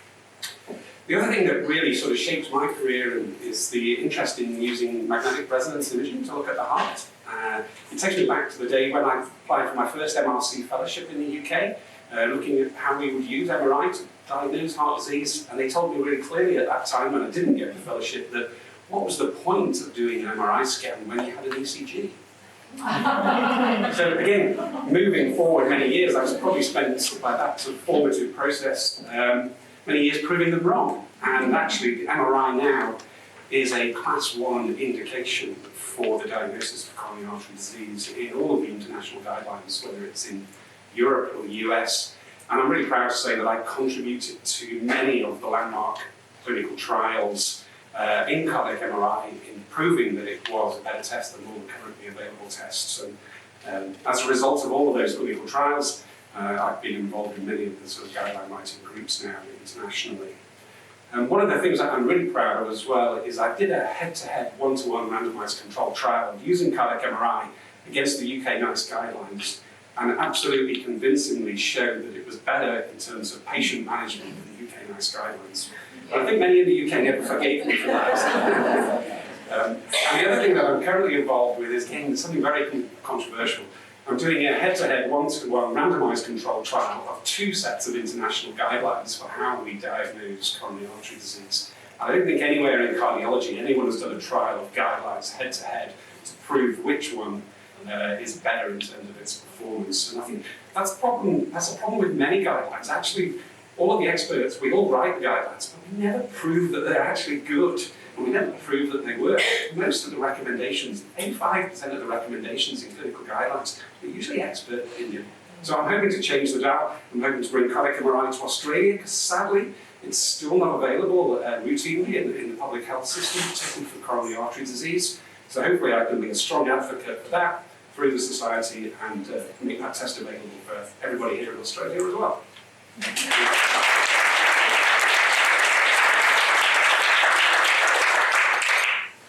The other thing that really sort of shaped my career is the interest in using magnetic resonance imaging to look at the heart. It takes me back to the day when I applied for my first MRC fellowship in the UK, looking at how we would use MRI to diagnose heart disease, and they told me really clearly at that time when I didn't get the fellowship that what was the point of doing an MRI scan when you had an ECG? So again, moving forward many years, I've probably spent by that sort of formative process many years proving them wrong. And actually, the MRI now is a class 1 indication for the diagnosis of coronary artery disease in all of the international guidelines, whether it's in Europe or the US. And I'm really proud to say that I contributed to many of the landmark clinical trials in cardiac MRI in proving that it was a better test than all the currently available tests. And as a result of all of those clinical trials, I've been involved in many of the sort of guideline writing groups now internationally. And one of the things that I'm really proud of as well is I did a head-to-head, one-to-one randomized controlled trial using cardiac MRI against the UK NICE guidelines, and absolutely convincingly showed that it was better in terms of patient management than the UK NICE guidelines. And I think many in the UK never forgave me for that. And the other thing that I'm currently involved with is, again, something very controversial. I'm doing a head-to-head, one-to-one randomized controlled trial of 2 sets of international guidelines for how we diagnose coronary artery disease. I don't think anywhere in cardiology anyone has done a trial of guidelines head-to-head to prove which one is better in terms of its performance. And I think that's a problem with many guidelines. Actually, all of the experts, we all write guidelines, but we never prove that they're actually good. And we never prove that they work. Most of the recommendations, 85% of the recommendations in clinical guidelines, are usually expert opinion. So I'm hoping to change the dial. I'm hoping to bring cardiac MRI to Australia, because sadly, it's still not available routinely in the public health system, particularly for coronary artery disease. So hopefully I can be a strong advocate for that through the society and make that test available for everybody here in Australia as well.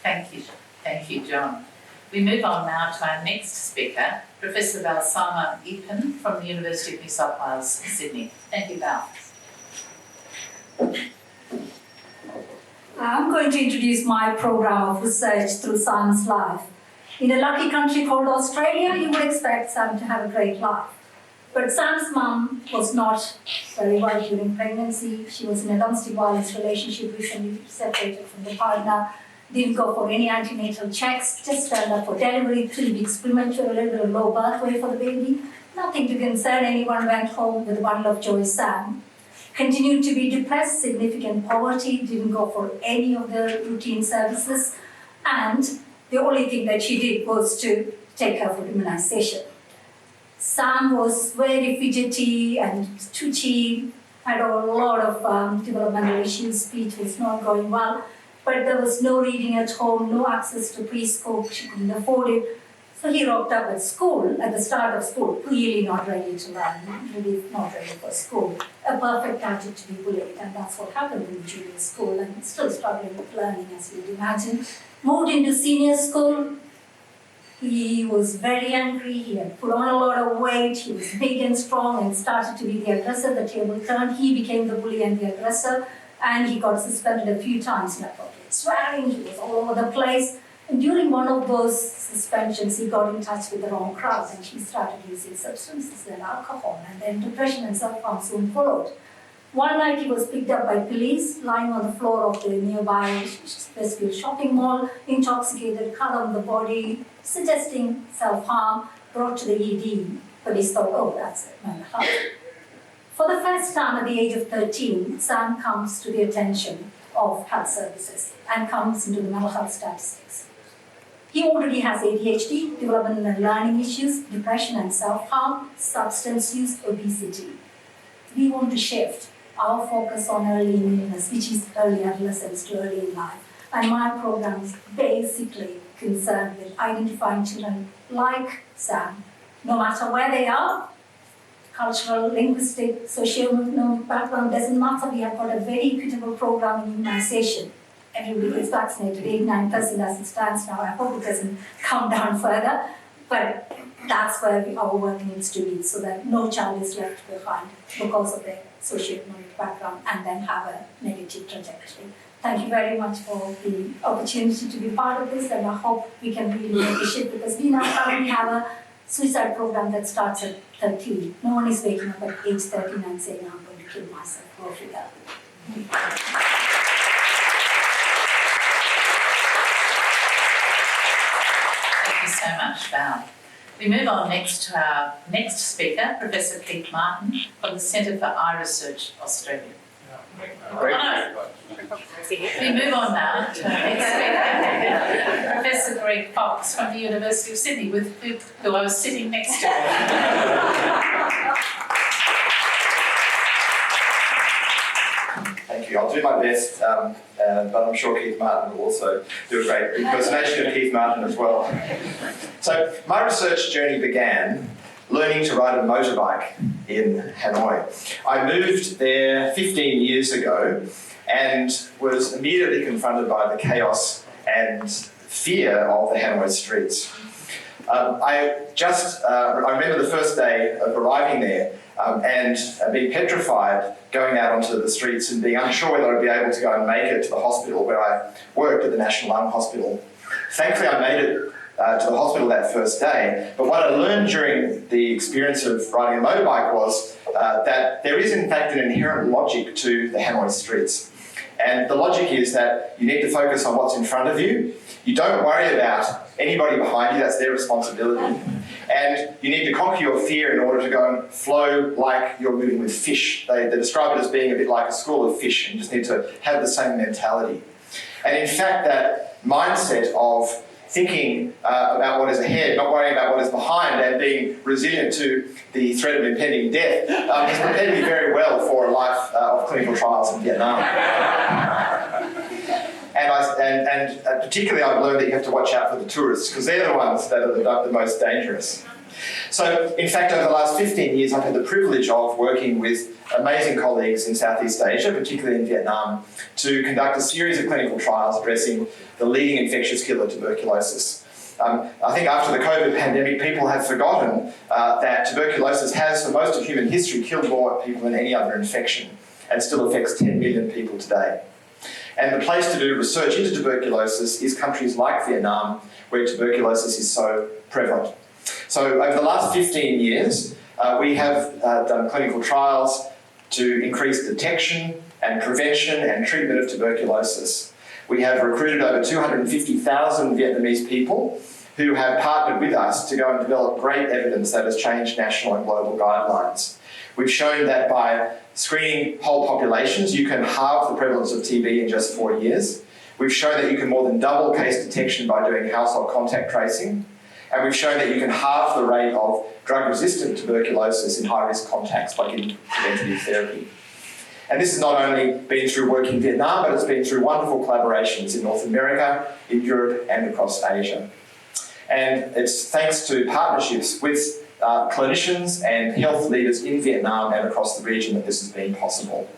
Thank you, John. We move on now to our next speaker, Professor Valsama Epen from the University of New South Wales, Sydney. Thank you, Val. I'm going to introduce my program of research through Sam's life. In a lucky country called Australia, you would expect Sam to have a great life. But Sam's mum was not very well during pregnancy. She was in a domestic violence relationship, recently separated from the partner, didn't go for any antenatal checks, just turned up for delivery, 3 weeks premature, a little bit of low birth weight for the baby. Nothing to concern anyone, went home with a bundle of joy, Sam. Continued to be depressed, significant poverty, didn't go for any of the routine services, and the only thing that she did was to take her for immunization. Sam was very fidgety and twitchy, had a lot of developmental issues, speech was not going well, but there was no reading at home, no access to preschool, she couldn't afford it. So he rocked up at school, at the start of school, really not ready to learn, really not ready for school. A perfect target to be bullied, and that's what happened in Julian's school, and still struggling with learning, as you'd imagine. Moved into senior school. He was very angry, he had put on a lot of weight, he was big and strong and started to be the aggressor. The table turned, he became the bully and the aggressor, and he got suspended a few times, inappropriate swearing, he was all over the place. And during one of those suspensions, he got in touch with the wrong crowd and he started using substances and alcohol, and then depression and self-harm soon followed. One night he was picked up by police, lying on the floor of the nearby Westfield shopping mall, intoxicated, cut on the body, suggesting self-harm, brought to the ED. Police thought, oh, that's it, mental health. For the first time at the age of 13, Sam comes to the attention of health services and comes into the mental health statistics. He already has ADHD, developmental and learning issues, depression and self-harm, substance use, obesity. We want to shift our focus on early illness, which is early adolescence to early in life. And my program is basically concerned with identifying children like Sam, no matter where they are, cultural, linguistic, socio-economic background, doesn't matter. We have got a very equitable program in immunization. Everybody is vaccinated, 89% as it stands now. I hope it doesn't come down further, but that's where our work needs to be, so that no child is left behind because of their socio-economic background and then have a negative trajectory. Thank you very much for the opportunity to be part of this, and I hope we can really make a shift, because we now currently have a suicide program that starts at 13. No one is waking up at age 13 and saying, I'm going to kill myself. Go figure. Thank you so much, Val. We move on next to our next speaker, Professor Keith Martin from the Centre for Eye Research, Australia. We move on now to our next speaker, Professor Greg Fox from the University of Sydney, who I was sitting next to. Thank you. I'll do my best, but I'm sure Keith Martin will also do a great impersonation of Keith Martin as well. So my research journey began learning to ride a motorbike in Hanoi. I moved there 15 years ago and was immediately confronted by the chaos and fear of the Hanoi streets. I remember the first day of arriving there and being petrified going out onto the streets and being unsure whether I'd be able to go and make it to the hospital where I worked at the National Lung Hospital. Thankfully, I made it to the hospital that first day, but what I learned during the experience of riding a motorbike was that there is in fact an inherent logic to the Hanoi streets. And the logic is that you need to focus on what's in front of you. You don't worry about anybody behind you, that's their responsibility. And you need to conquer your fear in order to go and flow like you're moving with fish. They describe it as being a bit like a school of fish, and you just need to have the same mentality. And in fact, that mindset of thinking about what is ahead, not worrying about what is behind, and being resilient to the threat of impending death has prepared me very well for a life of clinical trials in Vietnam. And particularly I've learned that you have to watch out for the tourists, because they're the ones that are the most dangerous. So, in fact, over the last 15 years, I've had the privilege of working with amazing colleagues in Southeast Asia, particularly in Vietnam, to conduct a series of clinical trials addressing the leading infectious killer, tuberculosis. I think after the COVID pandemic, people have forgotten that tuberculosis has, for most of human history, killed more people than any other infection and still affects 10 million people today. And the place to do research into tuberculosis is countries like Vietnam, where tuberculosis is so prevalent. So over the last 15 years, we have done clinical trials to increase detection and prevention and treatment of tuberculosis. We have recruited over 250,000 Vietnamese people who have partnered with us to go and develop great evidence that has changed national and global guidelines. We've shown that by screening whole populations, you can halve the prevalence of TB in just 4 years. We've shown that you can more than double case detection by doing household contact tracing. And we've shown that you can halve the rate of drug-resistant tuberculosis in high-risk contacts by giving preventative therapy. And this has not only been through work in Vietnam, but it's been through wonderful collaborations in North America, in Europe, and across Asia. And it's thanks to partnerships with clinicians and health leaders in Vietnam and across the region that this has been possible.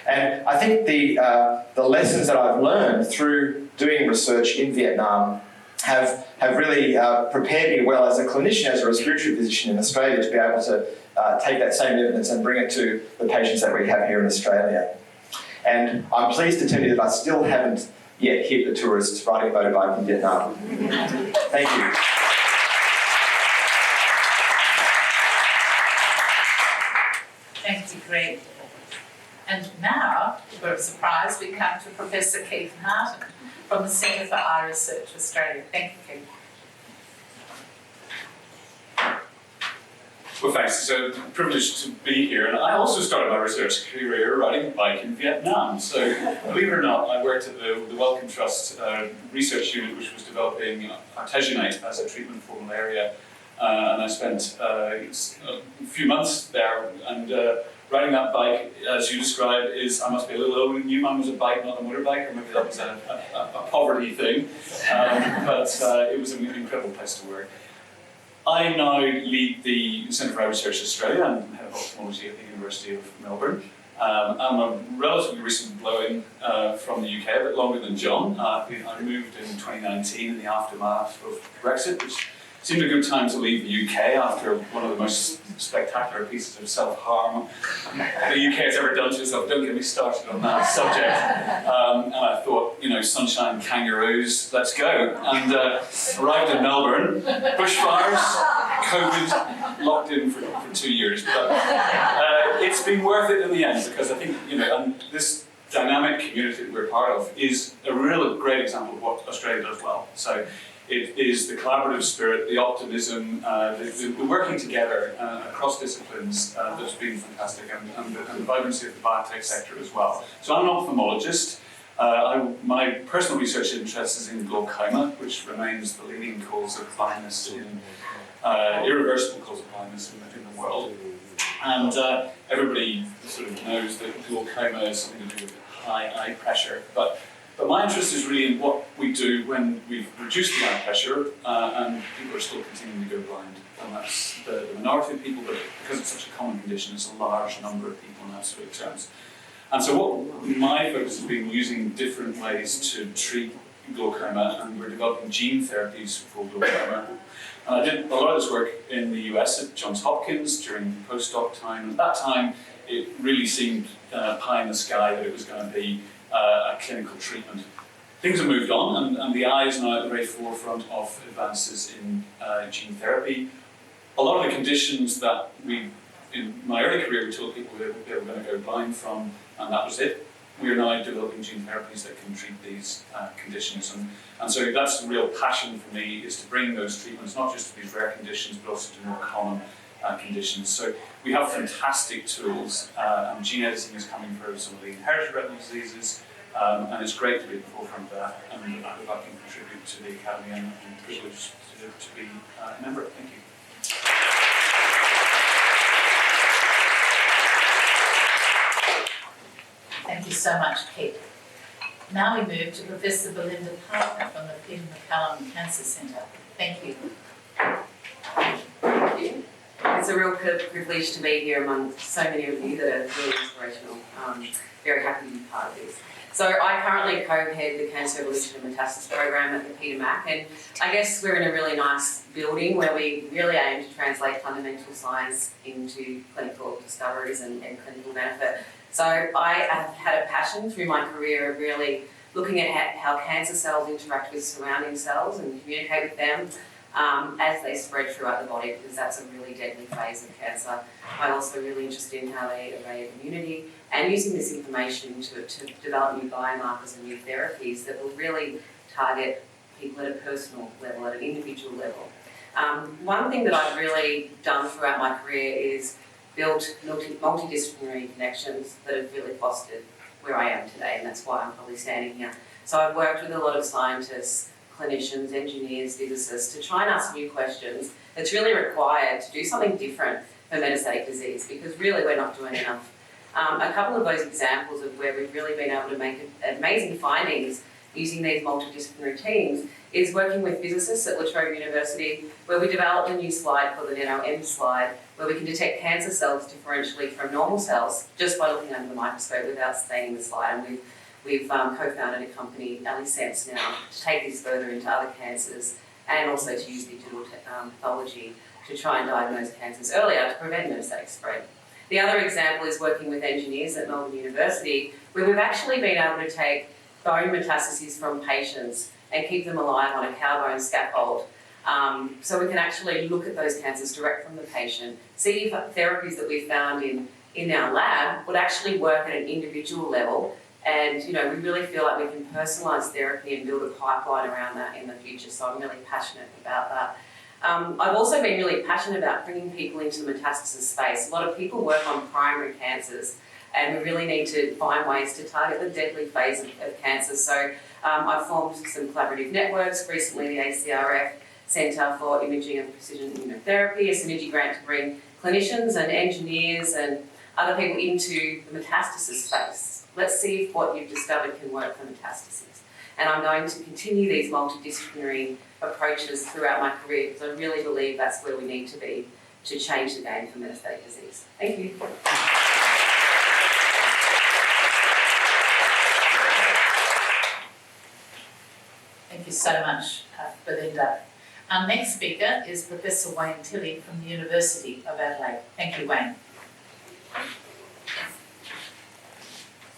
And I think the lessons that I've learned through doing research in Vietnam have really prepared me well as a clinician, as a respiratory physician in Australia, to be able to take that same evidence and bring it to the patients that we have here in Australia. And I'm pleased to tell you that I still haven't yet hit the tourists riding a motorbike in Vietnam. Thank you. Thank you, Greg. And now, for a surprise, we come to Professor Keith Hart from the Centre for Eye Research Australia. Thank you, Keith. Well, thanks. It's a privilege to be here. And I also started my research career riding a bike in Vietnam. So, believe it or not, I worked at the Wellcome Trust research unit, which was developing artesunate as a treatment for malaria. And I spent a few months there. And riding that bike, as you described, I must be a little older than you. Mine was a bike, not a motorbike, or maybe that was a poverty thing. But it was an incredible place to work. I now lead the Centre for Eye Research Australia and head of ophthalmology at the University of Melbourne. I'm a relatively recent blow-in from the UK, a bit longer than John. I moved in 2019 in the aftermath of Brexit, which seemed a good time to leave the UK after one of the most spectacular pieces of self-harm the UK has ever done to itself. Don't get me started on that subject. And I thought, sunshine, kangaroos, let's go. And arrived in Melbourne, bushfires, COVID, locked in for 2 years. But it's been worth it in the end, because I think, and this dynamic community that we're part of is a real great example of what Australia does well. So it is the collaborative spirit, the optimism, the working together across disciplines that's been fantastic, and the vibrancy of the biotech sector as well. So I'm an ophthalmologist. My personal research interest is in glaucoma, which remains the leading cause of blindness irreversible cause of blindness in the world. And everybody sort of knows that glaucoma is something to do with high eye pressure. But my interest is really in what we do when we've reduced the eye pressure and people are still continuing to go blind. And that's the minority of people, but because it's such a common condition, it's a large number of people in absolute terms. And so what my focus has been using different ways to treat glaucoma, and we're developing gene therapies for glaucoma. And I did a lot of this work in the US at Johns Hopkins during postdoc time. At that time, it really seemed pie in the sky that it was going to be a clinical treatment. Things have moved on, and the eye is now at the very forefront of advances in gene therapy. A lot of the conditions that in my early career, we told people they were going to go blind from, and that was it. We are now developing gene therapies that can treat these conditions. And so that's the real passion for me, is to bring those treatments, not just to these rare conditions, but also to more common conditions. So we have fantastic tools, and gene editing is coming for some of the inherited retinal diseases, and it's great to be at the forefront of that, and I hope I can contribute to the Academy, and I'm privileged to be a member. Thank you. Thank you so much, Kate. Now we move to Professor Belinda Parker from the Peter MacCallum Cancer Centre. Thank you. Thank you. It's a real privilege to be here among so many of you that are really inspirational. Very happy to be part of this. So I currently co-head the Cancer Evolution and Metastasis program at the Peter Mac, and I guess we're in a really nice building where we really aim to translate fundamental science into clinical discoveries and clinical benefit. So I have had a passion through my career of really looking at how cancer cells interact with surrounding cells and communicate with them as they spread throughout the body, because that's a really deadly phase of cancer. I'm also really interested in how they evade immunity and using this information to develop new biomarkers and new therapies that will really target people at a personal level, at an individual level. One thing that I've really done throughout my career is built multidisciplinary connections that have really fostered where I am today, and that's why I'm probably standing here. So I've worked with a lot of scientists, clinicians, engineers, physicists to try and ask new questions that's really required to do something different for metastatic disease, because really we're not doing enough. A couple of those examples of where we've really been able to make amazing findings using these multidisciplinary teams is working with physicists at La Trobe University, where we developed a new slide called the AAHMS slide, where we can detect cancer cells differentially from normal cells just by looking under the microscope without staining the slide. And we've co-founded a company, Sense now, to take this further into other cancers and also to use digital pathology to try and diagnose cancers earlier to prevent metastatic spread. The other example is working with engineers at Melbourne University, where we've actually been able to take bone metastases from patients and keep them alive on a cow bone scaffold. So we can actually look at those cancers direct from the patient, see if therapies that we found in our lab would actually work at an individual level. And we really feel like we can personalise therapy and build a pipeline around that in the future. So I'm really passionate about that. I've also been really passionate about bringing people into the metastasis space. A lot of people work on primary cancers, and we really need to find ways to target the deadly phase of cancer. So I've formed some collaborative networks, recently the ACRF Centre for Imaging and Precision Immunotherapy, a synergy grant to bring clinicians and engineers and other people into the metastasis space. Let's see if what you've discovered can work for metastases. And I'm going to continue these multidisciplinary approaches throughout my career, because I really believe that's where we need to be to change the game for metastatic disease. Thank you. Thank you so much, Belinda. Our next speaker is Professor Wayne Tilley from the University of Adelaide. Thank you, Wayne.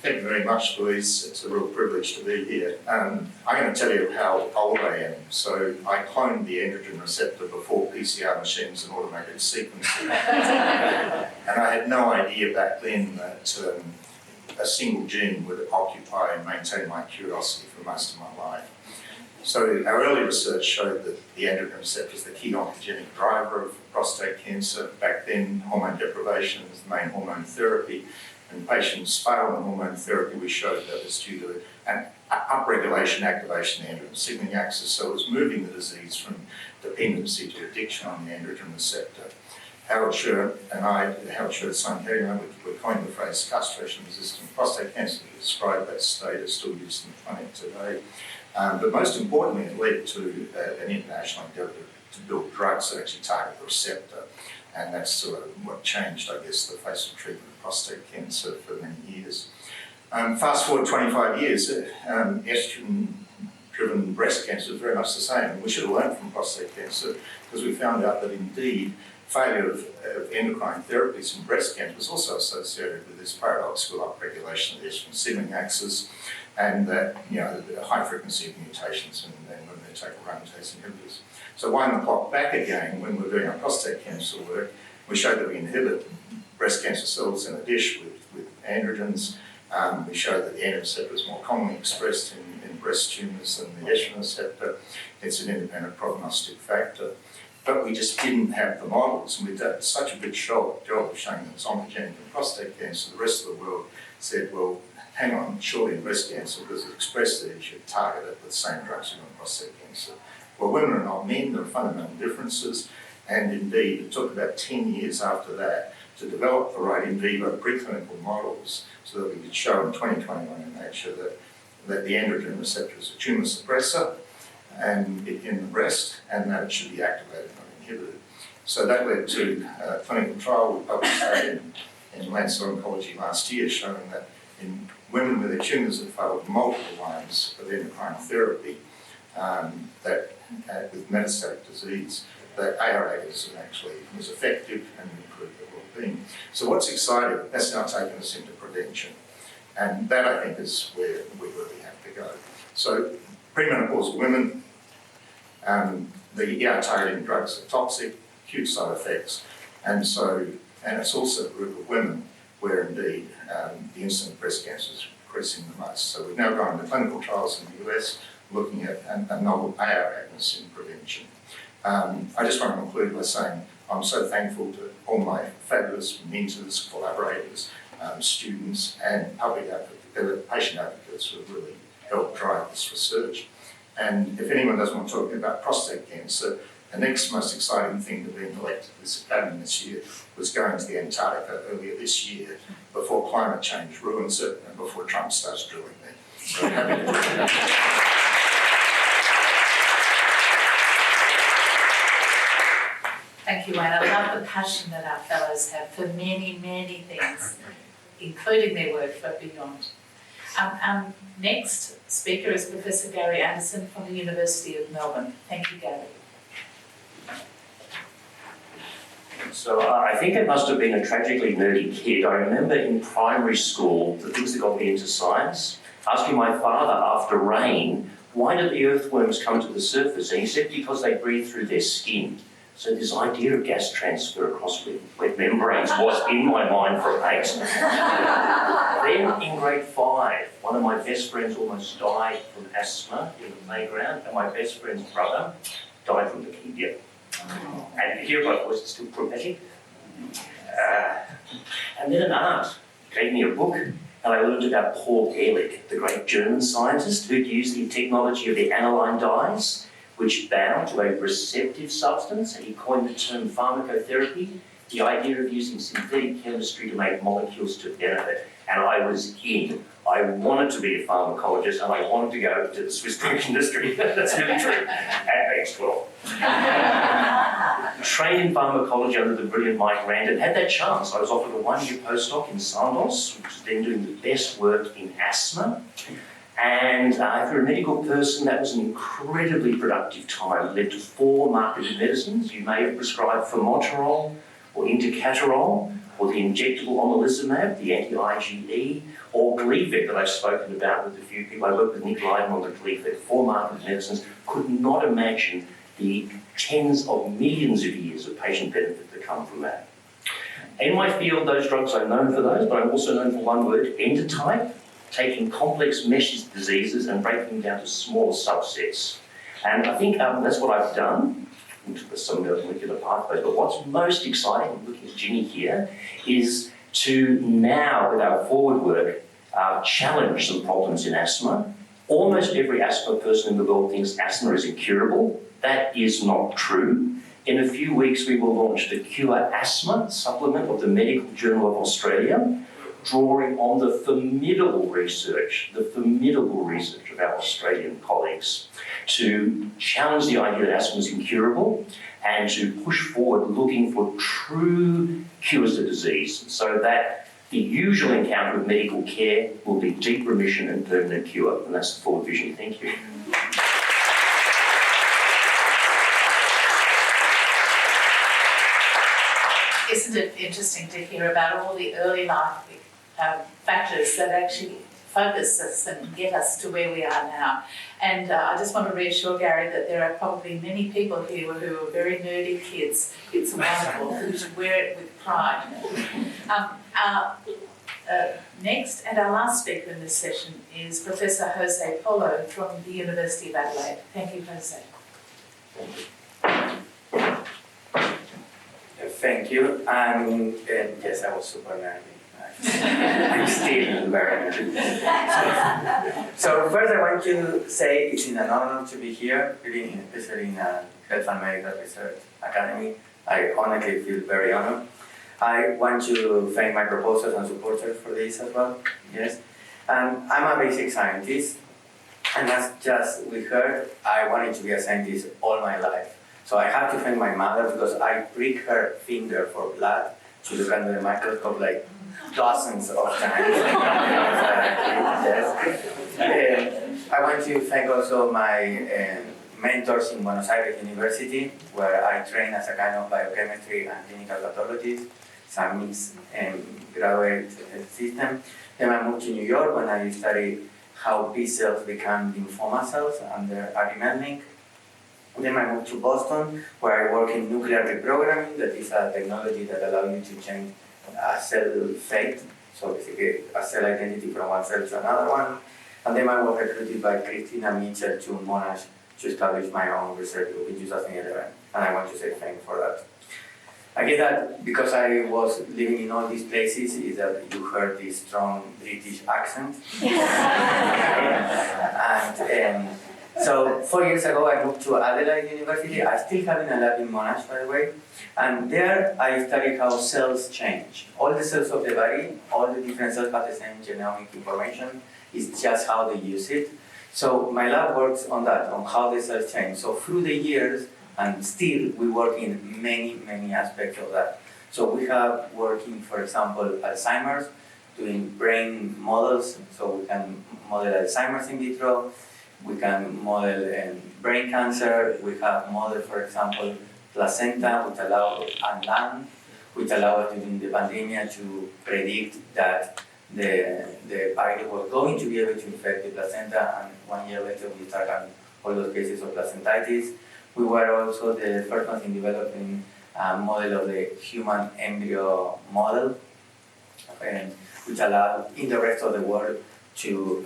Thank you very much, Louise. It's a real privilege to be here. I'm going to tell you how old I am. So I cloned the androgen receptor before PCR machines and automated sequencing. And I had no idea back then that a single gene would occupy and maintain my curiosity for most of my life. So our early research showed that the androgen receptor is the key oncogenic driver of prostate cancer. Back then, hormone deprivation was the main hormone therapy. And patients failed on hormone therapy, we showed that was due to an upregulation, activation of the androgen signaling axis. So it was moving the disease from dependency to addiction on the androgen receptor. Howard Schutte and I, Howard Schutte, Zheng, we coined the phrase castration-resistant prostate cancer to describe that state. It's still used in the clinic today. But most importantly, it led to an international endeavour to build drugs that actually target the receptor. And that's sort of what changed, I guess, the face of treatment of prostate cancer for many years. Fast forward 25 years, estrogen-driven breast cancer is very much the same. We should have learned from prostate cancer, because we found out that indeed failure of endocrine therapies in breast cancer was also associated with this paradoxical upregulation of the estrogen signaling axis, and that the high frequency of mutations and when they take aromatase inhibitors. So wind the clock back again, when we're doing our prostate cancer work, we showed that we inhibit breast cancer cells in a dish with androgens. We showed that the androgen receptor is more commonly expressed in breast tumours than the estrogen receptor. It's an independent prognostic factor. But we just didn't have the models, and we did such a good job of showing that it's oncogenic in prostate cancer. The rest of the world said, well, hang on, surely in breast cancer, because it's expressed there, you should target it with the same drugs you do in prostate cancer. Well, women are not men, there are fundamental differences, and indeed it took about 10 years after that to develop the right in vivo preclinical models so that we could show in 2021 in Nature that the androgen receptor is a tumour suppressor and in the breast, and that it should be activated, not inhibited. So that led to a clinical trial. We published that in Lancet Oncology last year, showing that in women with tumours that failed multiple lines of endocrine therapy with metastatic disease, that AAHMS actually was effective and improved their well-being. So what's exciting, that's now taken us into prevention. And that, I think, is where we really have to go. So premenopausal women, the ER targeting drugs are toxic, huge side effects, and it's also a group of women where indeed the incidence of breast cancer is increasing the most. So we've now gone into clinical trials in the US looking at a novel AAHMS in prevention. I just want to conclude by saying I'm so thankful to all my fabulous mentors, collaborators, students, and public advocates, patient advocates who have really helped drive this research. And if anyone doesn't want to talk about prostate cancer, the next most exciting thing to be elected this academy this year was going to the Antarctica earlier this year before climate change ruins it and before Trump starts drilling there. So happy to do that. Thank you, Wayne. I love the passion that our fellows have for many, many things, including their work, but beyond. Our next speaker is Professor Gary Anderson from the University of Melbourne. Thank you, Gary. So I think it must have been a tragically nerdy kid. I remember in primary school, the things that got me into science, asking my father after rain, why do the earthworms come to the surface? And he said because they breathe through their skin. So this idea of gas transfer across wet membranes was in my mind for ages. Then in grade 5, one of my best friends almost died from asthma in the playground, and my best friend's brother died from leukemia. And you hear my voice, it's still prophetic. And then an aunt gave me a book, and I learned about Paul Ehrlich, the great German scientist who'd used the technology of the aniline dyes, which bound to a receptive substance, and he coined the term pharmacotherapy, the idea of using synthetic chemistry to make molecules to benefit. And I was in. I wanted to be a pharmacologist, and I wanted to go to the Swiss drug industry. That's really true. At age 12. Trained in pharmacology under the brilliant Mike Randon, had that chance. I was offered a one-year postdoc in Sandoz, which was then doing the best work in asthma. And if you're a medical person, that was an incredibly productive time. It led to 4 marketed medicines. You may have prescribed formoterol or indacaterol, or the injectable omalizumab, the anti-IgE, or Gleevec that I've spoken about with a few people. I worked with Nick Lydon on the Gleevec, 4 marketed medicines. Could not imagine the tens of millions of years of patient benefit that come from that. In my field, those drugs, I'm known for those, but I'm also known for one word, endotype, taking complex mesh diseases and breaking them down to small subsets. And I think that's what I've done into some molecular pathways. But what's most exciting, I'm looking at Ginny here, is to now, with our forward work, challenge some problems in asthma. Almost every asthma person in the world thinks asthma is incurable. That is not true. In a few weeks, we will launch the Cure Asthma supplement of the Medical Journal of Australia, drawing on the formidable research of our Australian colleagues to challenge the idea that asthma is incurable and to push forward looking for true cures of disease so that the usual encounter with medical care will be deep remission and permanent cure. And that's the forward vision. Thank you. Isn't it interesting to hear about all the early life factors that actually focus us and get us to where we are now? And I just want to reassure Gary that there are probably many people here who are very nerdy kids. It's wonderful, who should wear it with pride. Our next and our last speaker in this session is Professor Jose Polo from the University of Adelaide. Thank you, Jose. Thank you. And yes, I was super nerdy. I'm still very nerdy. So first I want to say it's an honor to be here, especially in a Health and Medical Research Academy. I honestly feel very honored. I want to thank my proposers and supporters for this as well. Yes. I'm a basic scientist, and as just we heard, I wanted to be a scientist all my life. So I have to thank my mother because I prick her finger for blood to look under the microscope like dozens of times. Yes. I want to thank also my mentors in Buenos Aires University, where I trained as a kind of biochemistry and clinical pathologist, some mixed graduate system. Then I moved to New York when I studied how B cells become lymphoma cells under Harvey. Then I moved to Boston, where I work in nuclear reprogramming. That is a technology that allows you to change a cell fate, so basically a cell identity from one cell to another one. And then I was recruited by Christina Mitchell to Monash to establish my own research group in 2011, and I want to say thank you for that. I get that because I was living in all these places, is that you heard this strong British accent. And so 4 years ago I moved to Adelaide University. I still have a lab in Monash, by the way, and there I studied how cells change. All the cells of the body, all the different cells have the same genomic information, it's just how they use it. So my lab works on that, on how the cells change. So through the years, and still we work in many aspects of that. So we have working, for example, Alzheimer's, doing brain models, so we can model Alzheimer's in vitro, we can model brain cancer, we have model, for example, placenta, which allow, and lung, which allow us during the pandemic to predict that the virus was going to be able to infect the placenta, and 1 year later we start having all those cases of placentitis. We were also the first ones in developing a model of the human embryo model, which allowed in the rest of the world to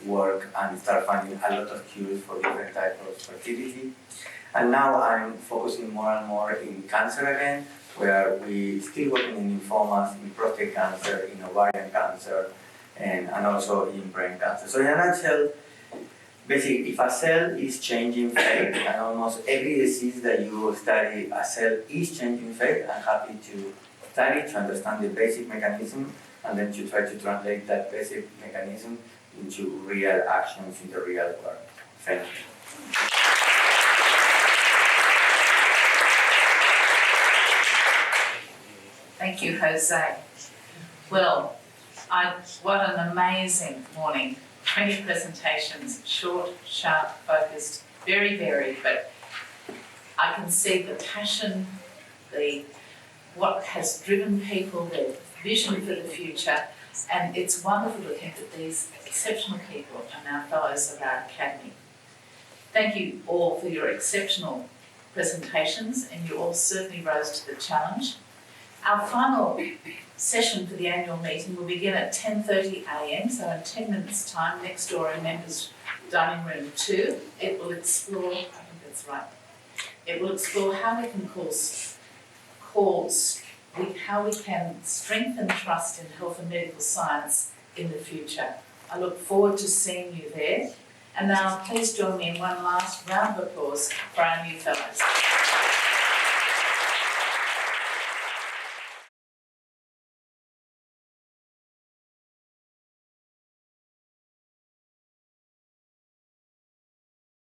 work and start finding a lot of cures for different types of fertility. And now I'm focusing more and more in cancer again, where we still working in lymphomas, in prostate cancer, in ovarian cancer, and also in brain cancer. So in a nutshell, basically, if a cell is changing fate, and almost every disease that you study, a cell is changing fate, I'm happy to study to understand the basic mechanism, and then to try to translate that basic mechanism into real actions in the real world. Thank you. Thank you, Jose. Well, what an amazing morning. 20 presentations, short, sharp, focused, very varied, but I can see the passion, what has driven people, their vision for the future, and it's wonderful to think that these exceptional people are now fellows of our academy. Thank you all for your exceptional presentations, and you all certainly rose to the challenge. Our final session for the annual meeting will begin at 10:30 a.m, so in 10 minutes' time, next door in members' dining room 2. It will explore, I think that's right, it will explore how we can how we can strengthen trust in health and medical science in the future. I look forward to seeing you there. And now please join me in one last round of applause for our new fellows.